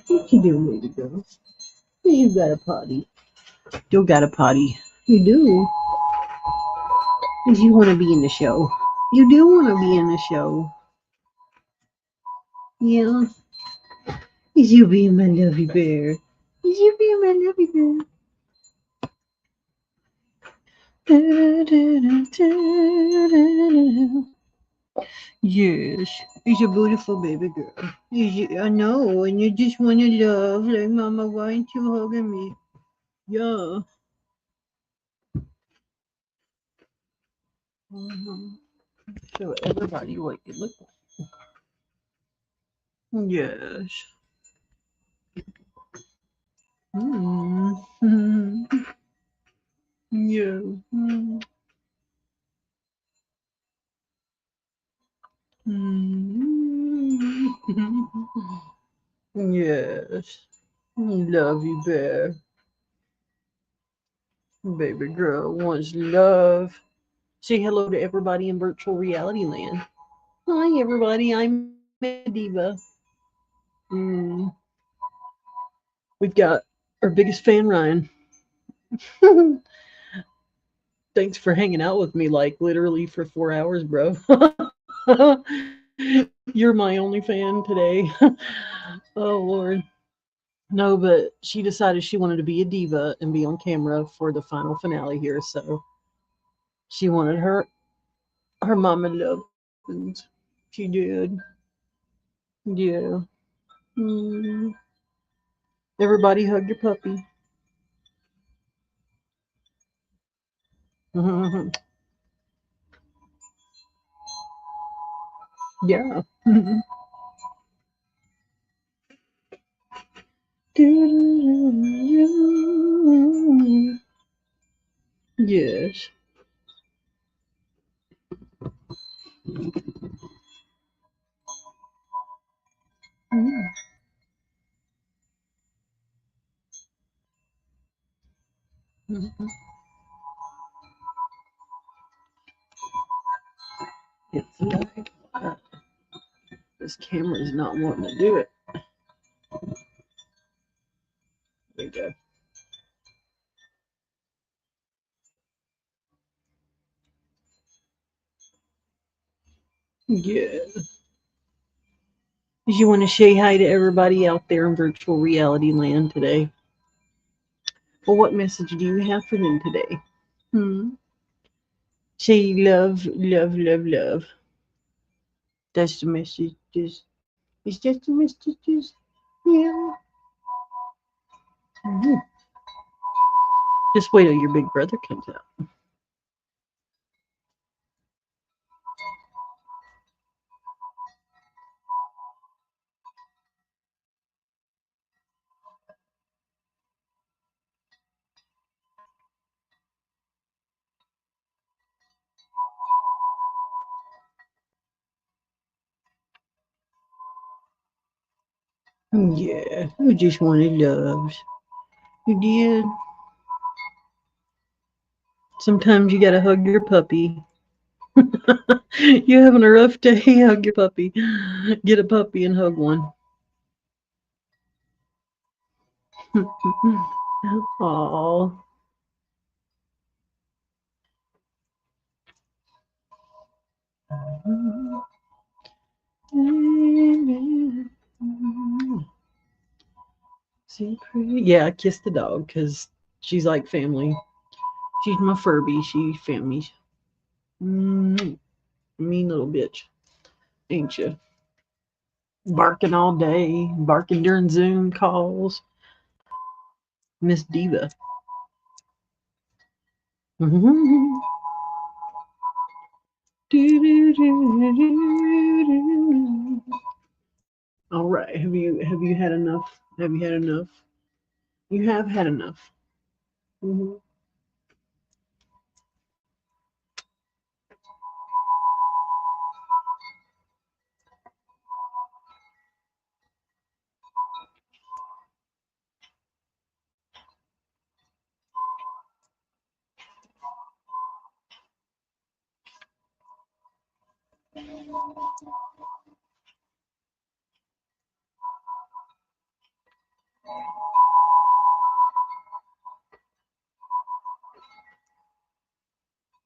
What you doing, baby girl? You got a potty. You got a potty. You do. Cause you want to be in the show. You do want to be in the show. Yeah. Is you being my lovey bear? Is you being my lovey bear? Yes, he's a beautiful baby girl. I know, and you just want to love, like, Mama, why aren't you hugging me? Yeah. Show everybody what you look like. Yes. Mm-hmm. Yeah. Mm-hmm. Yes. Love you, bear. Baby girl wants love. Say hello to everybody in virtual reality land. Hi, everybody. I'm a diva. Mm. We've got our biggest fan, Ryan. Thanks for hanging out with me, like, literally for 4 hours, bro. You're my only fan today. Oh, Lord. No, but she decided she wanted to be a diva and be on camera for the final finale here, so she wanted her mama loved. She did. Yeah. Mm. Everybody hug your puppy. Yeah. Yes. Mm. Mhm. It's like, this camera is not wanting to do it. There you go. Yeah. Did you want to say hi to everybody out there in virtual reality land today? Well, what message do you have for them today? Hmm. Say love, love, love, love. That's the message. It's just the messages. Yeah. Mhm. Just wait till your big brother comes out. Yeah, you just wanted loves. You did. Sometimes you gotta hug your puppy. You're having a rough day, hug your puppy. Get a puppy and hug one. Aww. See, pretty. Yeah, I kissed the dog because she's like family. She's my Furby. She family. Mean little bitch, ain't you? Barking all day, barking during Zoom calls. Miss Diva. All right. Have you had enough? Have you had enough? You have had enough. Mm-hmm.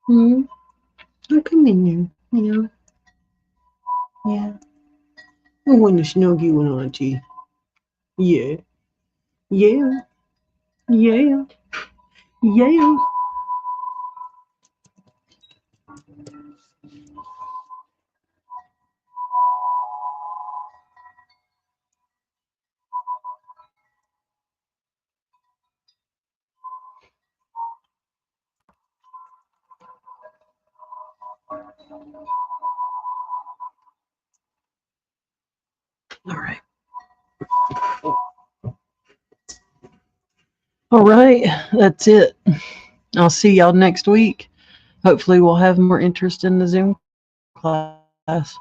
Mm-hmm. I'll come in there. Yeah. Yeah. I want to snuggie with Auntie. Yeah. Yeah. Yeah. Yeah. All right. All right. That's it. I'll see y'all next week. Hopefully, we'll have more interest in the Zoom class.